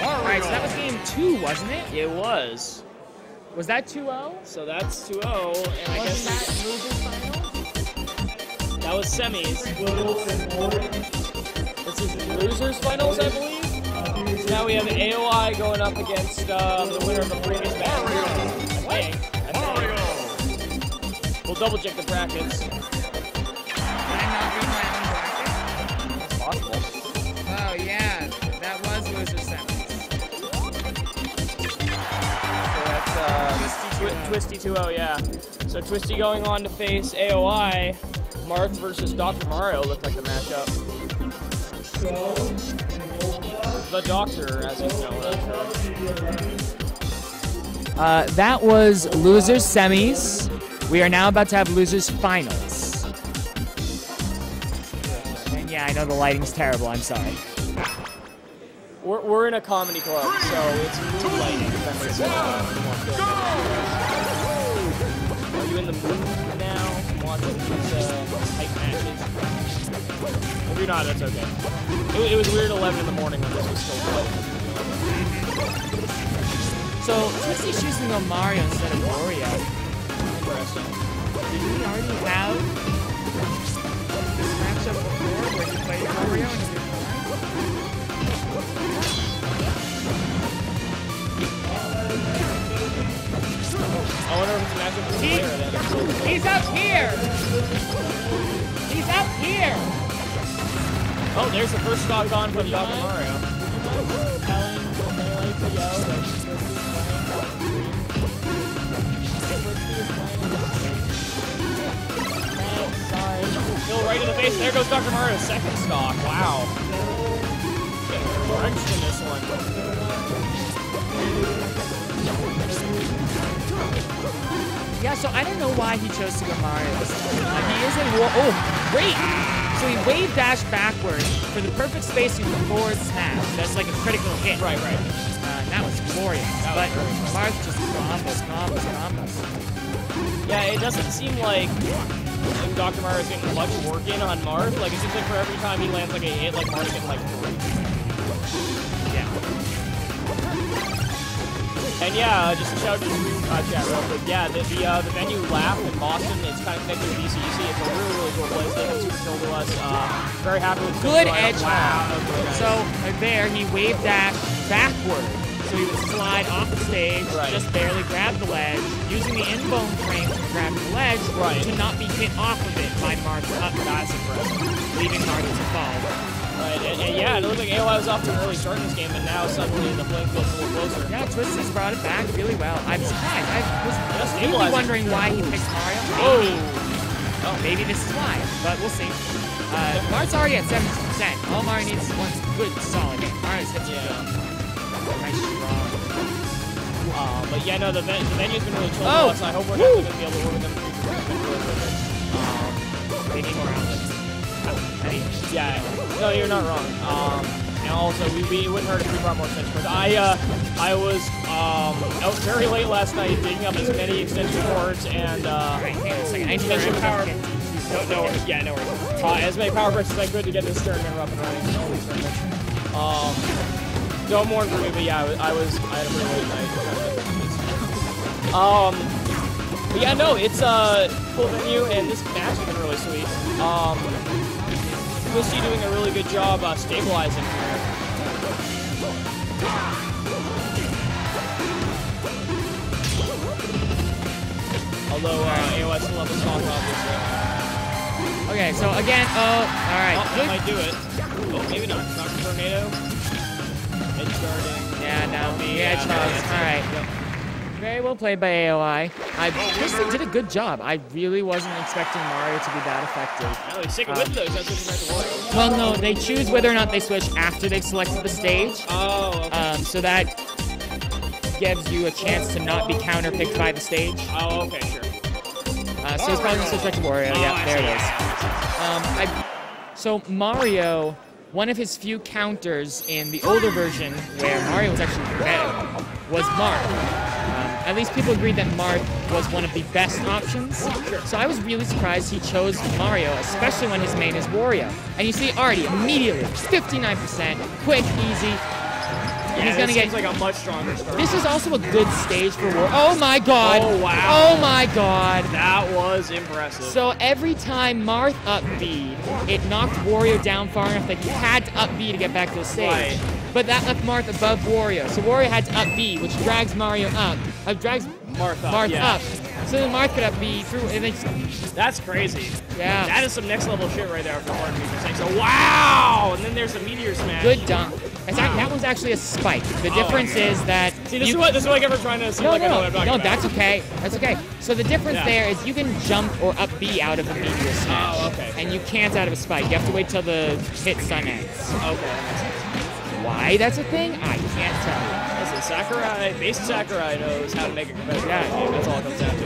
Alright, so that was game 2, wasn't it? It was. Was that 2-0? So that's 2-0, and I guess that losers final? That was semis. This is losers finals, I believe. So now we have AOI going up against the winner of the previous battle. I think. We'll double check the brackets. Can I not read my own bracket? It's possible. Oh, yeah. That was loser semis. So that's Twisty 2-0, yeah. So Twisty going on to face AOI. Marth versus Dr. Mario looked like the matchup. The Doctor, as he's known. That was losers semis. We are now about to have losers finals. And yeah, I know the lighting's terrible. I'm sorry. We're in a comedy club, so it's mood lighting. If that makes sense. Are you in the mood now? Watching these hype matches? If you're not, that's okay. It was weird 11 in the morning when this was still playing. So Twisty's choosing on Mario instead of Wario. Interesting. Did we already have this matchup before where he played Wario and he did fine? I wonder if it's a matchup with the player then. He's up here! He's up here! Oh, there's the first stock on from Dr. Mario. Telling Melee to Yo that sorry. Still right in the face. There goes Dr. Mario's second stock. Wow. Getting drenched in this one. Yeah, so I don't know why he chose to go Mario this time. He is a oh, great! So he wave dash backwards for the perfect spacing before smash. That's like a critical hit. Right. That was glorious. But Marth just combos. Yeah, it doesn't seem like Dr. Mario's getting much work in on Marth. Like, it seems like for every time he lands like a hit, like Marth getting like 3. Yeah. And yeah, just a shout out to the stream chat real quick. Yeah, the venue Laugh in Boston, it's kind of connected to BCUC. It's a really cool place. They have super chill to us. Very happy with Good the edge. Wow. So there, he wave dash backward. So he would slide off the stage, just barely grab the ledge, using the in-bone frame to grab the ledge to not be hit off of it by Marth's up guys leaving Marth to fall. Right, and yeah, it looked like AOI was off to an early start in this game, but now suddenly the blink feels a little closer. Yeah, Twisty's brought it back really well. I'm surprised. I was really wondering why he picked Mario. Maybe this is why, but we'll see. Marth's already at 70%. All Mario needs is one good, solid game. Mario's hit nice strong. But yeah, no, the venue's been really chill to us. I hope we're not going to be able to work with them. They need more outlets. Yeah, no, you're not wrong. And also, we wouldn't hurt if we brought more extension cords. I was out very late last night digging up as many extension cords and extension power. No worries. As many power bricks as I could to get this tournament up and running. No more for me, but yeah, I had a pretty late night. But yeah, no, it's a cool venue, and this match has been really sweet. Twisty doing a really good job stabilizing here. Although AOI still have a stock, obviously. Okay, so again, alright. Oh, that might do it. Oh, maybe not. Dr. Tornado. Edge guarding. Yeah, no. Yeah, Charles. Alright. Very well played by AOI. Twisty did a good job. I really wasn't expecting Mario to be that effective. No, he's sticking with those. That's what he's back to Wario. Well, no, they choose whether or not they switch after they've selected the stage. Oh, okay. So that gives you a chance to not be counterpicked by the stage. Oh, okay, sure. So he's probably going to switch back to Wario. Yeah, there it is. So Mario, one of his few counters in the older version where Mario was actually better was Marth. At least people agreed that Marth was one of the best options. So I was really surprised he chose Mario, especially when his main is Wario. And you see already, immediately, 59%, quick, easy. Yeah, he's gonna get like a much stronger start. This is also a good stage for Wario. Oh my god! Oh wow! Oh my god! That was impressive. So every time Marth up B, it knocked Wario down far enough that he had to up B to get back to the stage. Right. But that left Marth above Wario. So Wario had to up B, which drags Mario up. Drags Marth up. So then Marth could up B through, and then That's crazy. yeah. That is some next level shit right there for Martin Luther King. So wow! And then there's a meteor smash. Good dunk. That was actually a spike. The difference is that See, this is what I ever trying to see. I know what I'm talking about. that's okay. That's okay. So the difference there is you can jump or up B out of a meteor smash. Oh, okay. And you can't out of a spike. You have to wait till the hit sun ends. Okay, that makes sense. Why that's a thing, I can't tell. Listen, Sakurai, base Sakurai knows how to make a competitive game. That's all it comes down to.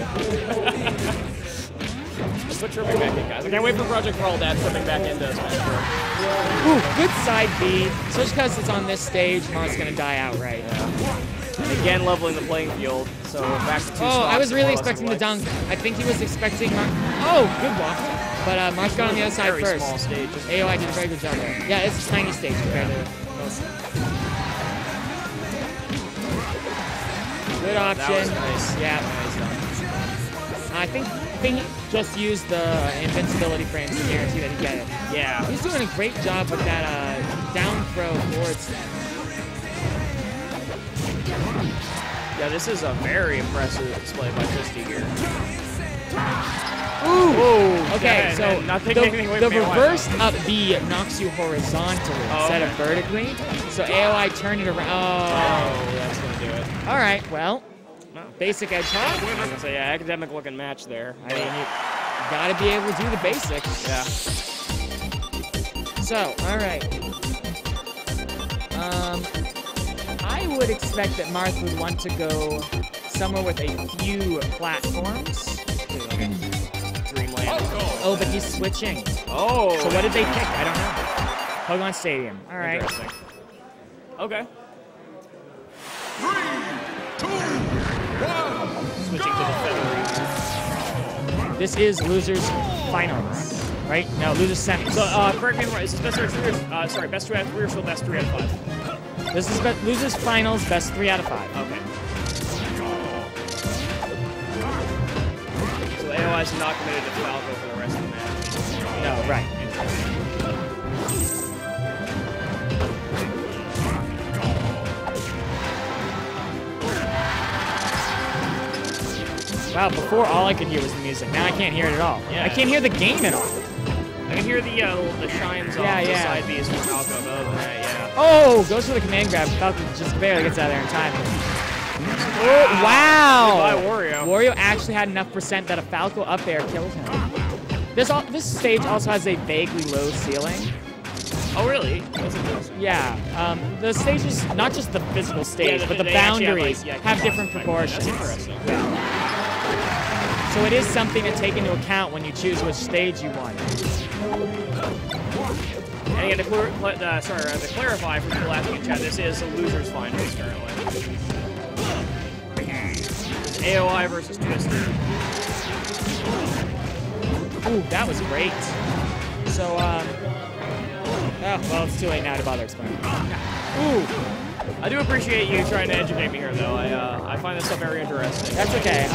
Let's put Tripping back in, guys. I can't wait for Project Crawl to add Tripping back into Smash Bros. Ooh, good side B. So just because it's on this stage, Marth's gonna die outright. And again, leveling the playing field. So back to two Oh, I was stocks, really more or less, expecting the like- dunk. I think he was expecting Marth. Oh, good block. But Marth got on the other side Very first. small stage. AOI did a very good job there. Yeah, it's a tiny stage compared to most. Good option. That was nice. Yeah. Nice done. I think he just used the invincibility frames to guarantee that he get it. Yeah. He's doing a great job with that down throw forward step. Yeah, this is a very impressive display by Christie here. Ooh. Okay, Yeah, so and not taking anything away the from AOI. reverse up B knocks you horizontally instead of vertically. So AOI turned it around. Oh, that's gonna do it. All right, well, basic edge hop. I was gonna say, yeah, academic looking match there. I mean, you gotta be able to do the basics. Yeah. So, all right. I would expect that Marth would want to go somewhere with a few platforms. Dreamland. Oh, but he's switching. Oh. So what did they pick? I don't know. Pokemon Stadium. All right. Interesting. Okay. 3, 2, 1. Switching to the feather. This is losers finals, right? No, losers semis. So, correct me if I'm right. Is this best 3 out of 3? Sorry, best 2 out of 3 or still best 3 out of 5? This is losers finals, best 3 out of 5. Okay. So AOI is not committed to Falco for the rest of the match. No, right. Wow, before all I could hear was the music. Now I can't hear it at all. Yeah. I can't hear the game at all. I can hear the shines off the side Bs from Falco, but other than that, yeah. Oh, goes for the command grab. Falcon just barely gets out of there in time. Oh, wow! Goodbye, Wario. Wario actually had enough percent that a Falco up there killed him. This stage also has a vaguely low ceiling. Oh, really? What's it doing? Yeah, the stages, not just the physical stage, but the they actually boundaries have, like, have different proportions. That's interesting. So it is something to take into account when you choose which stage you want. And again, to clarify for people asking in chat, this is the losers finals currently. It's AOI versus Twister. Ooh, that was great. So, oh, well, it's too late now to bother explaining. Ooh. I do appreciate you trying to educate me here, though. I find this stuff very interesting. That's okay.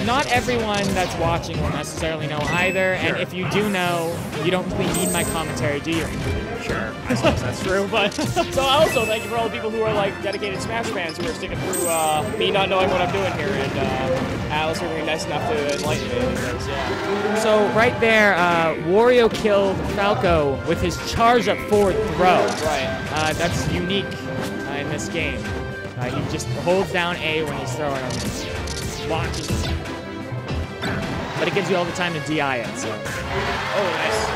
Not everyone that's watching will necessarily know either, and if you do know, you don't really need my commentary, do you? Sure, I suppose that's true. But so also thank you for all the people who are like dedicated Smash fans who are sticking through me not knowing what I'm doing here, and Alice for being nice enough to enlighten me. Because, yeah. So right there, Wario killed Falco with his charge up forward throw. Right. That's unique in this game. He just holds down A when he's throwing him. Watches it. But it gives you all the time to DI it, so. Oh, nice.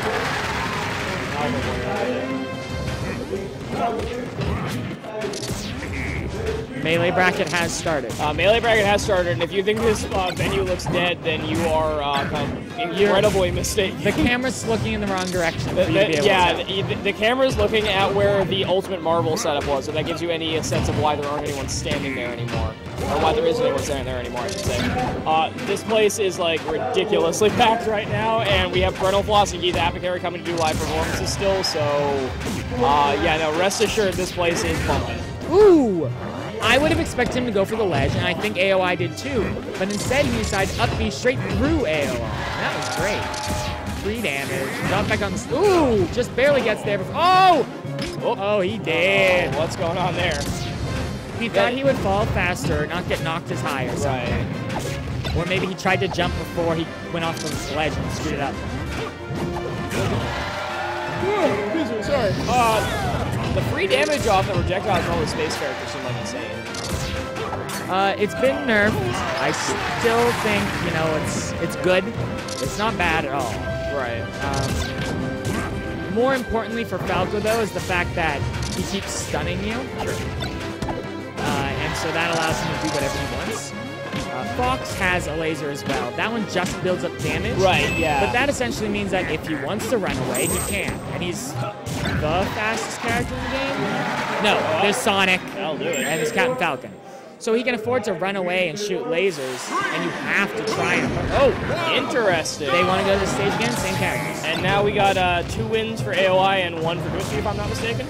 Melee bracket has started. Melee bracket has started, and if you think this venue looks dead, then you are kind of incredibly mistaken. The camera's looking in the wrong direction. For you to be able to tell. the camera's looking at where the Ultimate Marvel setup was, so that gives you any sense of why there aren't anyone standing there anymore. Or why there isn't anyone standing there anymore, I should say. This place is like ridiculously packed right now, and we have Parental Floss and Keith Apicary coming to do live performances still, so yeah, no, rest assured this place is bumping. Ooh! I would have expected him to go for the ledge, and I think AOI did too. But instead, he decides up B straight through AOI. That was great. 3 damage. Drop back on the... Ooh! Just barely gets there before... Oh! Oh, he did. What's going on there? He thought he would fall faster, not get knocked as high or something. Right. Or maybe he tried to jump before he went off the ledge and screwed it up. Sorry. The free damage off the projectiles from all the space characters seem like insane. It's been nerfed. I still think, you know, it's good. It's not bad at all. Right. More importantly for Falco, though, is the fact that he keeps stunning you. And so that allows him to do whatever he wants. Fox has a laser as well. That one just builds up damage. Right, yeah. But that essentially means that if he wants to run away, he can. And he's the fastest character in the game. No, there's Sonic. That'll do it. And there's Captain Falcon. So he can afford to run away and shoot lasers, and you have to try him. Oh, interesting. They want to go to the stage again, same characters. And now we got 2 wins for AOI and 1 for Twisty, if I'm not mistaken.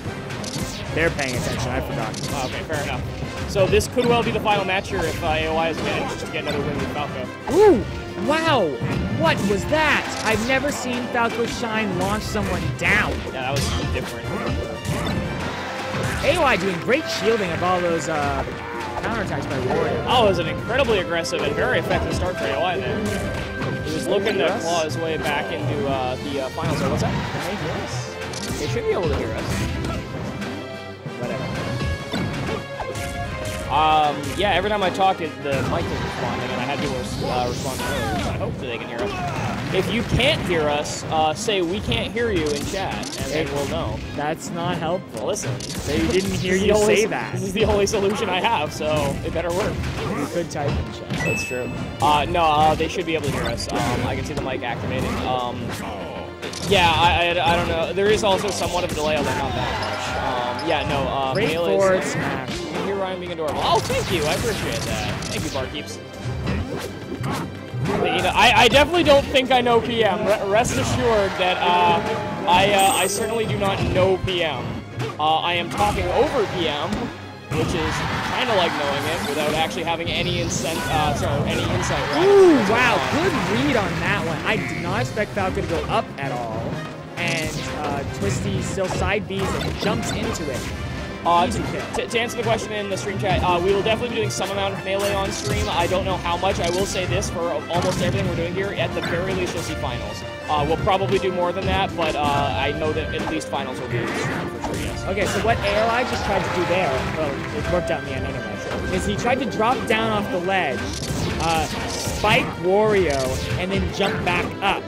They're paying attention, I forgot. Oh, okay, fair enough. So this could well be the final match here if AOI has managed to get another win with Falco. Ooh, wow, what was that? I've never seen Falco Shine launch someone down. Yeah, that was different. AOI doing great shielding of all those counterattacks by Warrior. Oh, it was an incredibly aggressive and very effective start for AOI there. He was looking to claw his way back into the finals. So what's that? Can they hear us? They should be able to hear us. Whatever. Yeah, every time I talk, the mic is responding, and I had to respond earlier, so I hope that they can hear us. If you can't hear us, say we can't hear you in chat, and then we'll know. That's not helpful. Listen, they didn't hear you say that. This is the only solution I have, so it better work. You could type in chat. That's true. No, they should be able to hear us. I can see the mic activating. Yeah, I don't know. There is also somewhat of a delay, although not that much. Yeah, no. Great forward smash. You can hear Ryan being adorable. Oh, thank you. I appreciate that. Thank you, Barkeeps. I definitely don't think I know PM. Rest assured that I certainly do not know PM. I am talking over PM, which is kind of like knowing it without actually having any insight. Ooh, wow, good read on that one. I did not expect Falco to go up at all, and Twisty still side Bs and jumps into it. To answer the question in the stream chat, we will definitely be doing some amount of Melee on stream. I don't know how much. I will say this for almost everything we're doing here. At the very least, you'll see finals. We'll probably do more than that, but I know that at least finals will be streamed for sure, yes. Okay, so what AOI just tried to do there, well, it worked out in the end anyway, is he tried to drop down off the ledge, spike Wario, and then jump back up.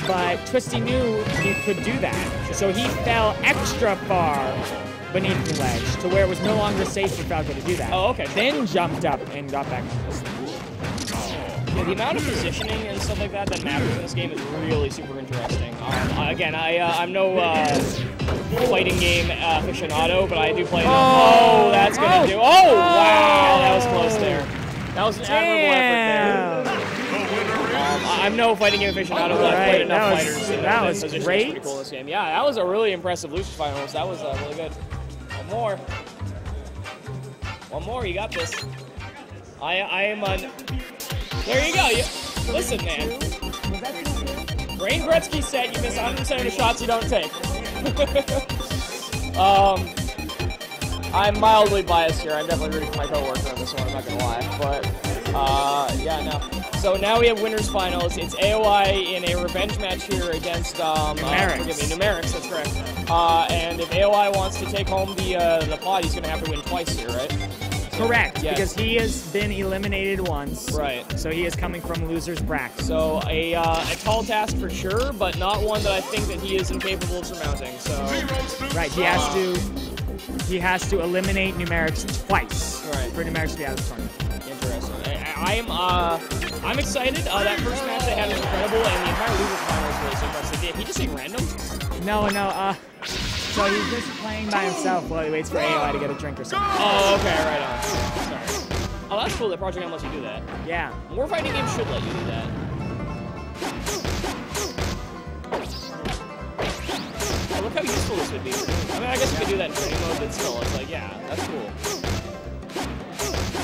But Twisty knew he could do that, so he fell extra far beneath the ledge to where it was no longer safe for Falco to do that. Oh, okay. Then jumped up and got back on the stage. Yeah, the amount of positioning and stuff like that matters in this game is really super interesting. Again, I'm no fighting game aficionado, but I do play them. Oh, that's gonna do. Oh, wow, that was close there. That was an admirable effort there. I'm no fighting game aficionado, but I've played enough fighters. That was great. Pretty cool in this game. Yeah, that was a really impressive Lucius Finals. That was really good. One more, you got this. I am on. There you go. Listen, man. Brain Gretzky said you miss 100% of the shots you don't take. I'm mildly biased here. I'm definitely rooting for my coworker on this one. I'm not gonna lie, but yeah, no. So now we have winners finals. It's AOI in a revenge match here against Numerics. That's correct. And if AOI wants to take home the pod, he's gonna have to win twice here, right? Correct, yes. Because he has been eliminated once. Right. So he is coming from loser's bracket. So a tall task for sure, but not one that I think that he is incapable of surmounting. So right, he has to eliminate Numerics twice. Right. For Numerics to be out of the tournament. Interesting. I'm excited. That first match they had was incredible, and the entire losers final was really impressive. Did he just say random? No. So he's just playing by himself while he waits for AOI to get a drink or something. Oh, okay, right on. Sorry. Oh, that's cool that Project M lets you do that. Yeah. More fighting games should let you do that. Oh, look how useful this would be. I mean, I guess you could do that in training mode, but still, it's like, yeah, that's cool.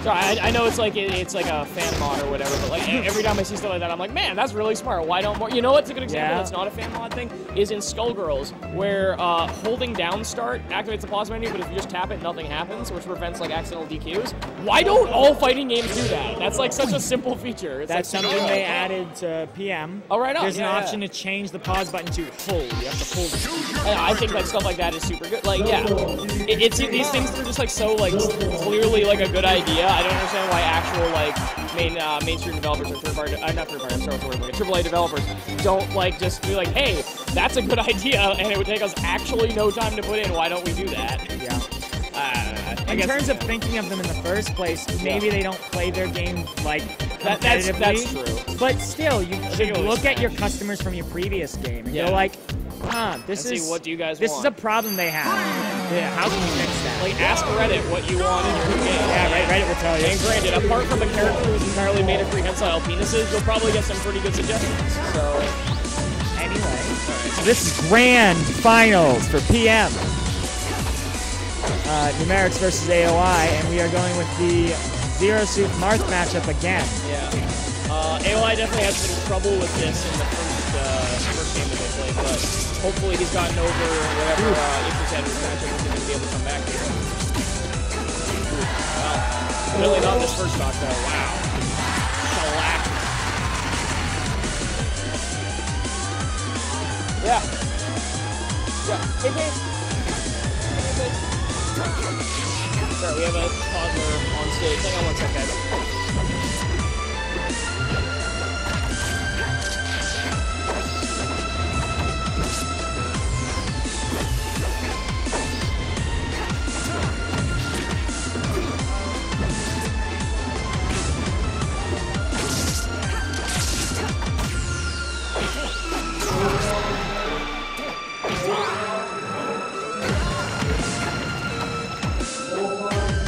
So I know it's like a fan mod or whatever, but like every time I see stuff like that, I'm like, man, that's really smart. Why don't more? You know what's a good example? That's not a fan mod thing is in Skullgirls, where holding down start activates the pause menu, but if you just tap it, nothing happens, which prevents like accidental DQs. Why don't all fighting games do that? That's like such a simple feature. It's That's like, something they added to PM. Oh, right on. There's Yeah, an option to change the pause button to hold. You have to hold it. Yeah, I think like stuff like that is super good. Like, yeah, it's these things that are just like so like clearly like a good idea. I don't understand why actual like mainstream developers or third party, not third party, I'm sorry, like AAA developers don't like just be like, hey, that's a good idea, and it would take us actually no time to put in. Why don't we do that? Yeah. I In guess, terms of thinking of them in the first place, maybe they don't play their game like that's competitively. true. But still, you should it was look at your Smash. customers from your previous game and Yeah. go like, this And is see, what do you guys this want? is a problem they have. Yeah, how can we fix that? Like, ask Reddit what you want in your new game. Yeah, Reddit will tell you. And granted, apart from a character who's entirely made of prehensile penises, you'll probably get some pretty good suggestions. So, anyway, so this is grand finals for PM. Numerics versus AOI, and we are going with the Zero Suit Marth matchup again. yeah. AOI definitely had some trouble with this in the first game that they played, but hopefully he's gotten over whatever issues he had with his matchup and he's going to be able to come back here. Wow. Really not this first stock, though. Wow. Shellac. Yeah. Hey, Dave. Sorry, we have a toddler on stage. Hang on one sec, guys.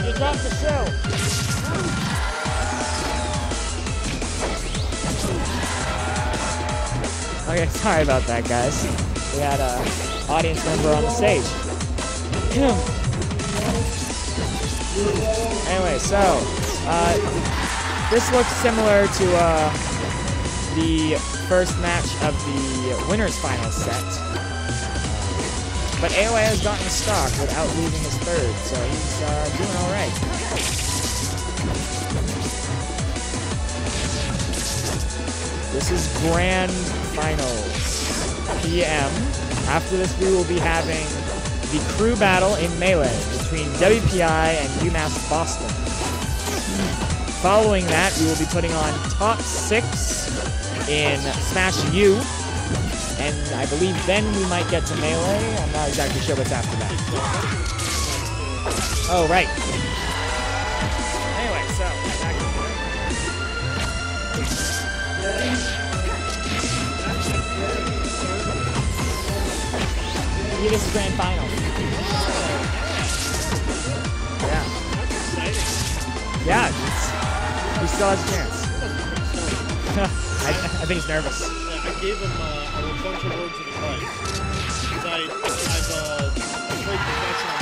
You dropped the show. Okay, sorry about that, guys. We had an audience member on the stage. Anyway, so this looks similar to the first match of the winners final set. But AOI has gotten stock without losing his third, so he's doing all right. This is Grand Finals PM. After this, we will be having the crew battle in Melee between WPI and UMass Boston. Following that, we will be putting on top 6 in Smash U. And I believe then we might get to Melee. I'm not exactly sure what's after that. Oh, right. Anyway, so this is grand final. Yeah. Yeah, he still has a chance. I think he's nervous. I gave him a bunch of words of advice. Because I've played professional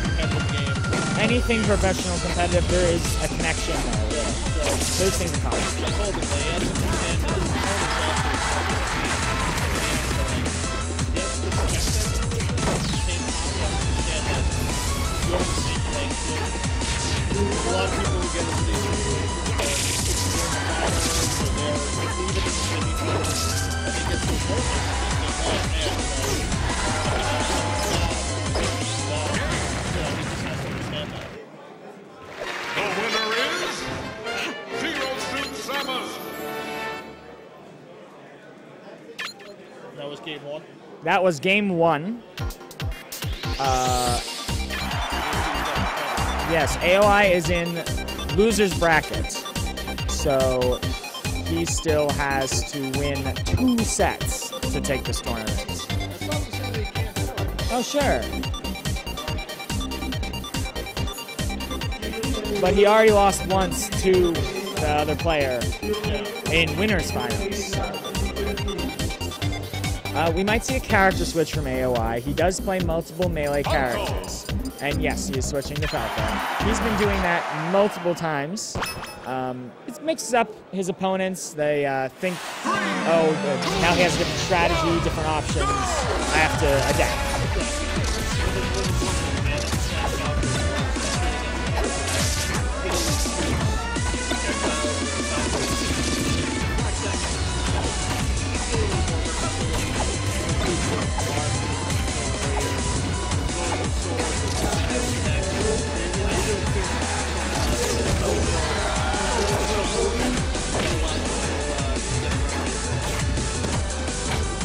competitive games. Anything professional competitive, there is a connection there. Yeah, so those things in common. I told him they have to understand that his a lot of people who get into these The winner is Zero Suit Samus. That was game 1. That was game 1. Yes, AOI is in loser's bracket, so he still has to win 2 sets to take this tournament. Oh, sure. But he already lost once to the other player in winners finals. We might see a character switch from AOI. He does play multiple melee characters. And yes, he is switching to Falco. He's been doing that multiple times. It mixes up his opponents. They think, oh, now he has a different strategy, different options. I have to adapt.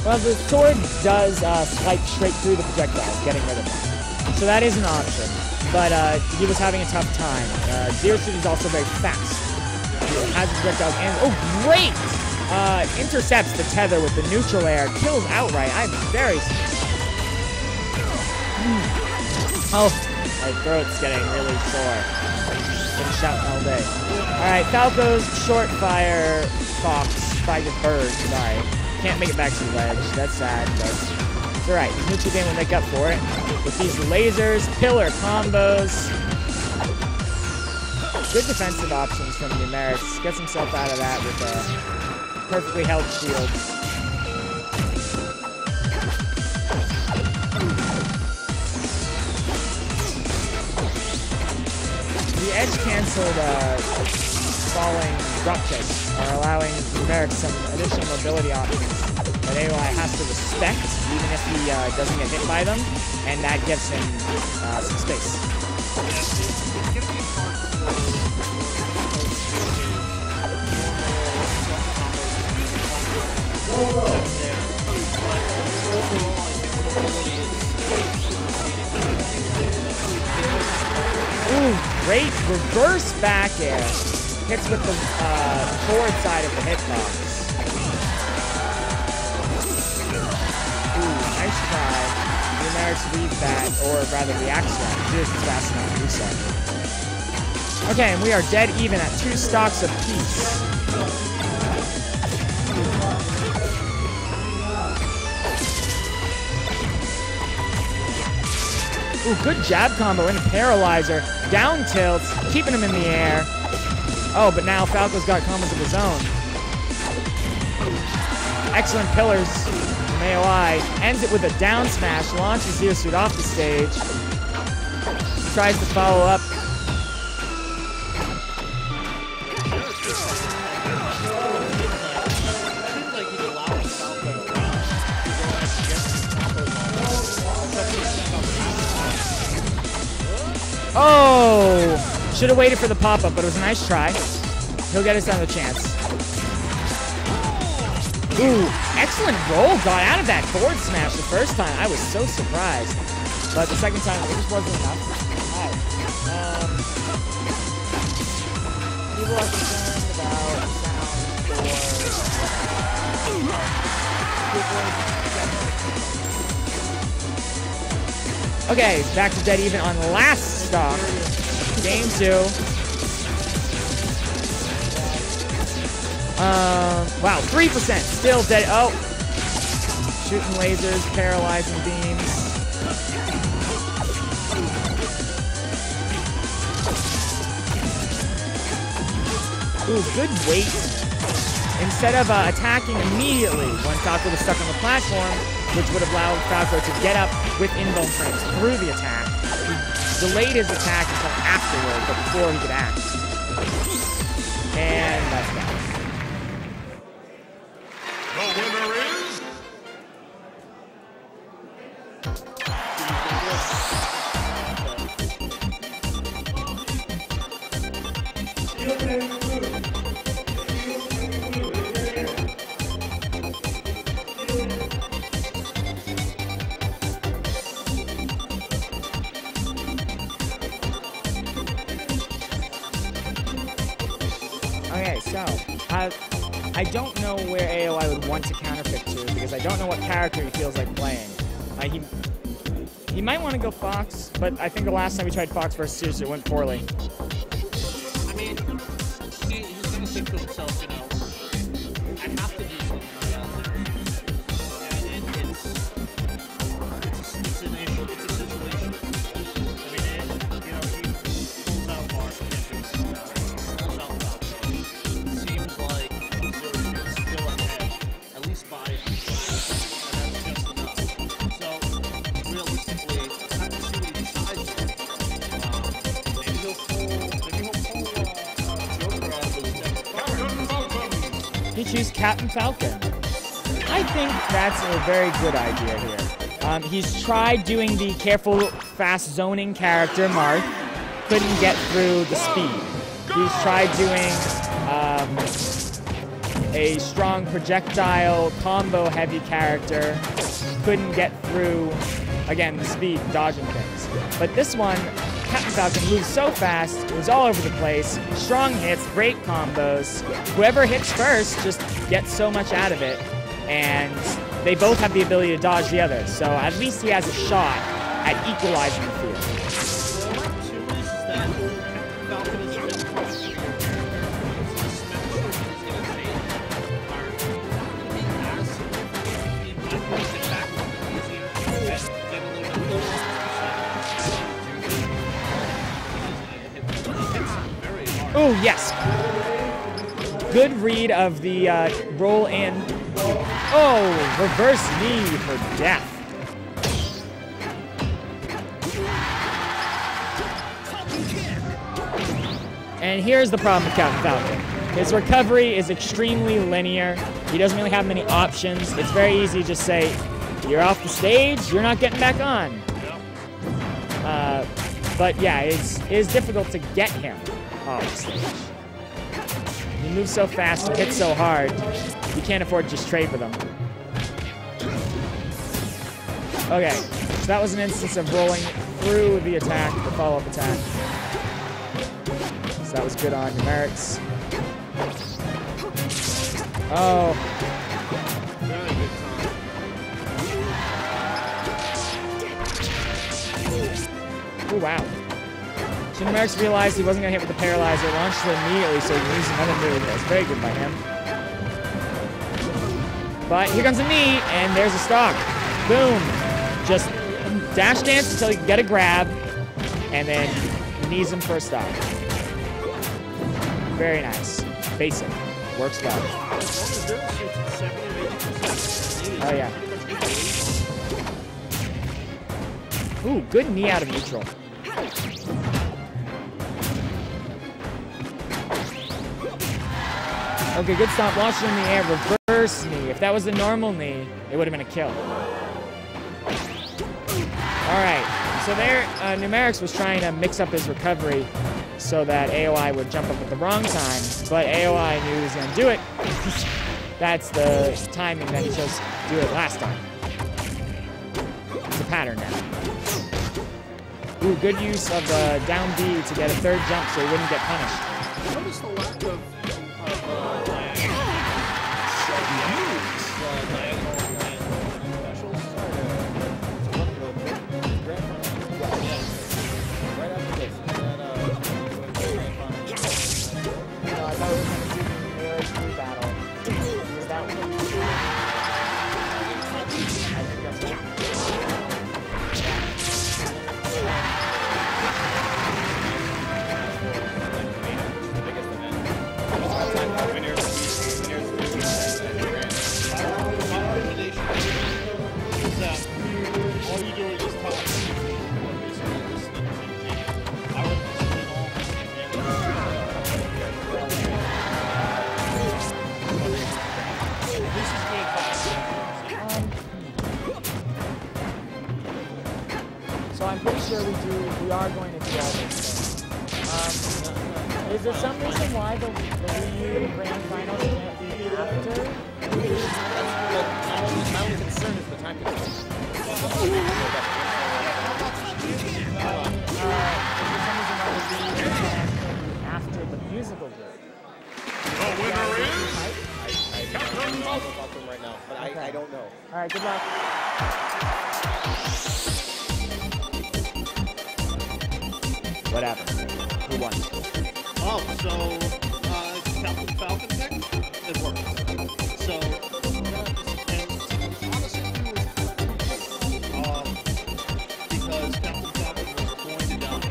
Well, the sword does swipe straight through the projectiles, getting rid of them. So that is an option, but he was having a tough time. Zero Suit is also very fast. He has the projectiles and, oh, great! Intercepts the tether with the neutral air, kills outright. I'm very... Oh, my throat's getting really sore. Been shouting all day. Alright, Falco's short fire fox, bird, sorry. Can't make it back to the ledge. That's sad, but it's alright. His neutral game will make up for it. With these lasers, pillar combos. Good defensive options from Numerics. Gets himself out of that with a perfectly held shield. The edge-cancelled falling drop kicks are allowing Numerics some additional mobility options that AOI has to respect, even if he doesn't get hit by them, and that gives him some space. Ooh, great reverse back air. Hits with the forward side of the hitbox. Ooh, nice try. Numerics read that, or rather reacts to that. He is fast enough to do so. Okay, and we are dead even at 2 stocks apiece. Ooh, good jab combo into Paralyzer. Down tilts, keeping him in the air. Oh, but now Falco's got combos of his own. Excellent pillars from AOI. Ends it with a down smash. Launches Zero Suit off the stage. Tries to follow up. Oh! Should have waited for the pop-up, but it was a nice try. He'll get us another chance. Ooh, excellent roll. Got out of that forward smash the first time. I was so surprised. But the second time, it just wasn't enough. Alright. People are concerned about sound for... Okay, back to dead even on last stock. Game 2. Wow, 3%. Still dead. Oh. Shooting lasers, paralyzing beams. Ooh, good weight. Instead of attacking immediately when Falco was stuck on the platform, which would have allowed Falco to get up with invuln frames through the attack, he delayed his attack until afterward, but before he could act. And that's that. The winner is... Okay, so, I don't know where AOI would want to counterpick to, because I don't know what character he feels like playing. He might want to go Fox, but I think the last time he tried Fox versus Zeus, it went poorly. I mean, he's going to think to himself, you know, I have to do something out there. And it's a situation. I mean, you choose Captain Falcon? I think that's a very good idea here. He's tried doing the careful, fast zoning character, Marth. Couldn't get through the speed. He's tried doing a strong projectile, combo-heavy character. Couldn't get through, again, the speed, dodging things. But this one, Captain Falcon moves so fast, moves all over the place, strong hits, great combos. Whoever hits first just gets so much out of it, and they both have the ability to dodge the other, so at least he has a shot at equalizing the field. Oh, yes. Good read of the roll in. Oh, reverse knee for death. And here's the problem with Captain Falcon. His recovery is extremely linear. He doesn't really have many options. It's very easy to just say, you're off the stage, you're not getting back on. But yeah, it is difficult to get him off the stage. He moves so fast and hits so hard, you can't afford to just trade with him. Okay, so that was an instance of rolling through the attack, the follow-up attack. So that was good on Numerics. Oh. Oh, wow. So Numerics realized he wasn't going to hit with the Paralyzer, launched it immediately, so he used another move. That was very good by him. But here comes a knee, and there's a stock. Boom. Just dash dance until you can get a grab, and then knees him for a stock. Very nice. Basic. Works well. Oh, yeah. Ooh, good knee out of neutral. Okay, good stop. Launched it in the air. Reverse knee. If that was the normal knee, it would have been a kill. All right. So there, Numerics was trying to mix up his recovery so that AOI would jump up at the wrong time, but AOI knew he was going to do it. That's the timing that he chose to do it last time. It's a pattern now. Ooh, good use of the down B to get a third jump so he wouldn't get punished. Notice the lack of So I'm pretty sure we are going to do all this. Is there some reason why the Wii U Grand Finals can't be after? My only concern is the time control. After the musical group. The winner is Captain Falcon right now, but I don't know. All right, good luck. What happened? Who won? Oh, so Captain Falcon pick? It worked. So, and honestly, because Captain Falcon was going to die,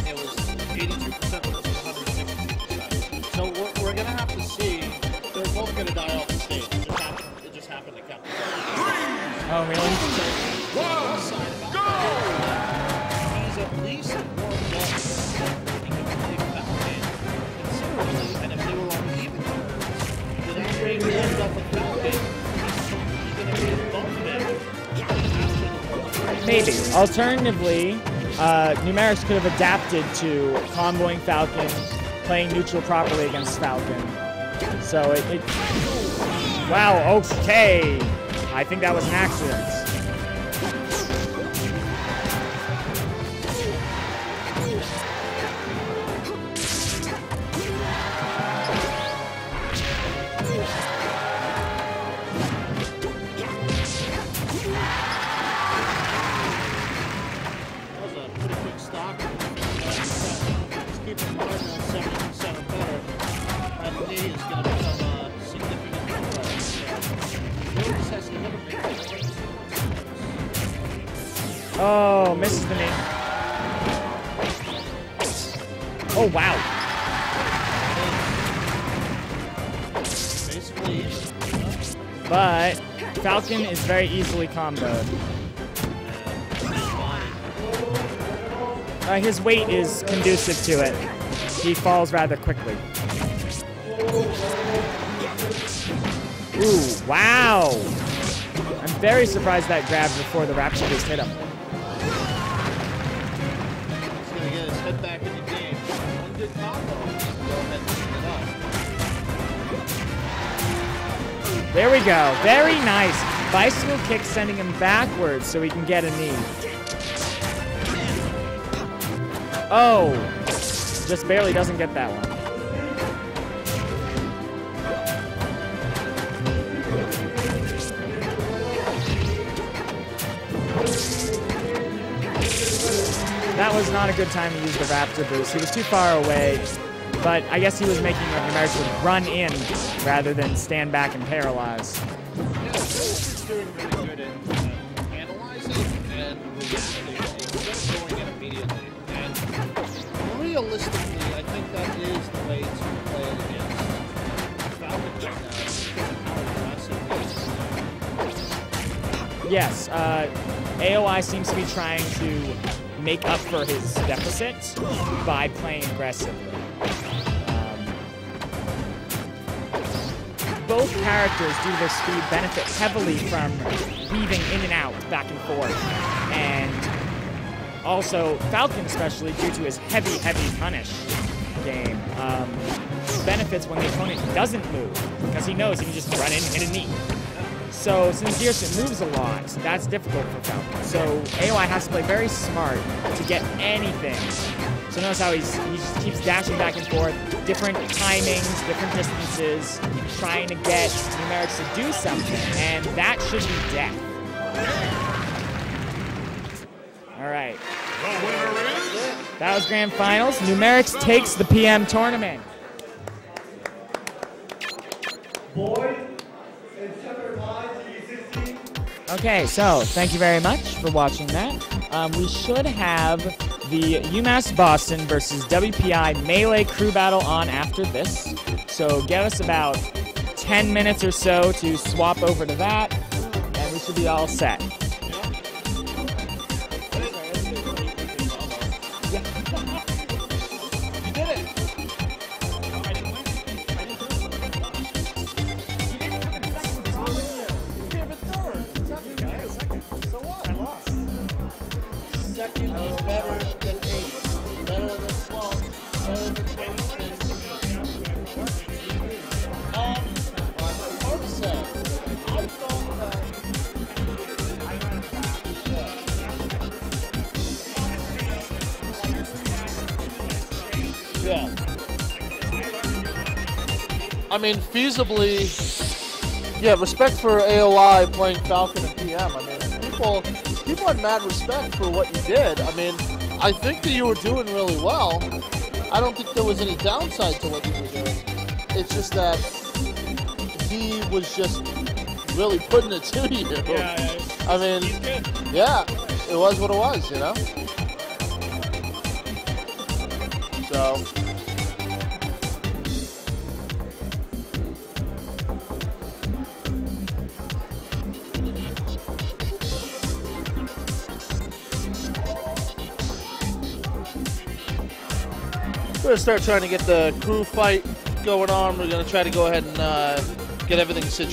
it was 82% versus 160%. So we're going to have to see. They're both going to die off the stage. It just happened to Captain Falcon. Oh, really? Go! He's at least warmed up. And if they were on even terms, with Maybe. Alternatively, Numerics could have adapted to comboing Falcon, playing neutral properly against Falcon. So wow, okay. I think that was an accident. Oh, misses the knee. Oh, wow. But Falcon is very easily comboed. His weight is conducive to it. He falls rather quickly. Ooh, wow. I'm very surprised that grabbed before the Rapture just hit him. He's going to get his head back in the game. One good combo. Go ahead and pick it up. There we go. Very nice. Bicycle kick sending him backwards so he can get a knee. Oh, just barely doesn't get that one. That was not a good time to use the Raptor boost. He was too far away, but I guess he was making Numerics would run in rather than stand back and paralyze. He's doing really good at analyzing and reacting instead of going in immediately. And realistically, I think that is the way to play it against Falcon right now. Yes, AOI seems to be trying to make up for his deficit by playing aggressively. Both characters, due to their speed, benefit heavily from weaving in and out, back and forth. And also, Falcon especially, due to his heavy, heavy punish game, benefits when the opponent doesn't move, because he knows he can just run in and hit a knee. So since Deerson moves a lot, that's difficult for Falcon. So AOI has to play very smart to get anything. So notice how he just keeps dashing back and forth, different timings, different distances, trying to get Numerics to do something, and that should be death. All right. That was Grand Finals. Numerics takes the PM tournament. Boys and separate lines, G16. Okay, so thank you very much for watching that. We should have the UMass Boston versus WPI Melee crew battle on after this. So give us about 10 minutes or so to swap over to that, and we should be all set. Yeah. I mean, feasibly, yeah, respect for AOI playing Falcon and PM. I mean, people had mad respect for what you did. I mean, I think that you were doing really well. I don't think there was any downside to what you were doing. It's just that he was just really putting it to you. Yeah, I mean, yeah, it was what it was, you know? So... we're going to start trying to get the crew fight going on. We're going to try to go ahead and get everything situated.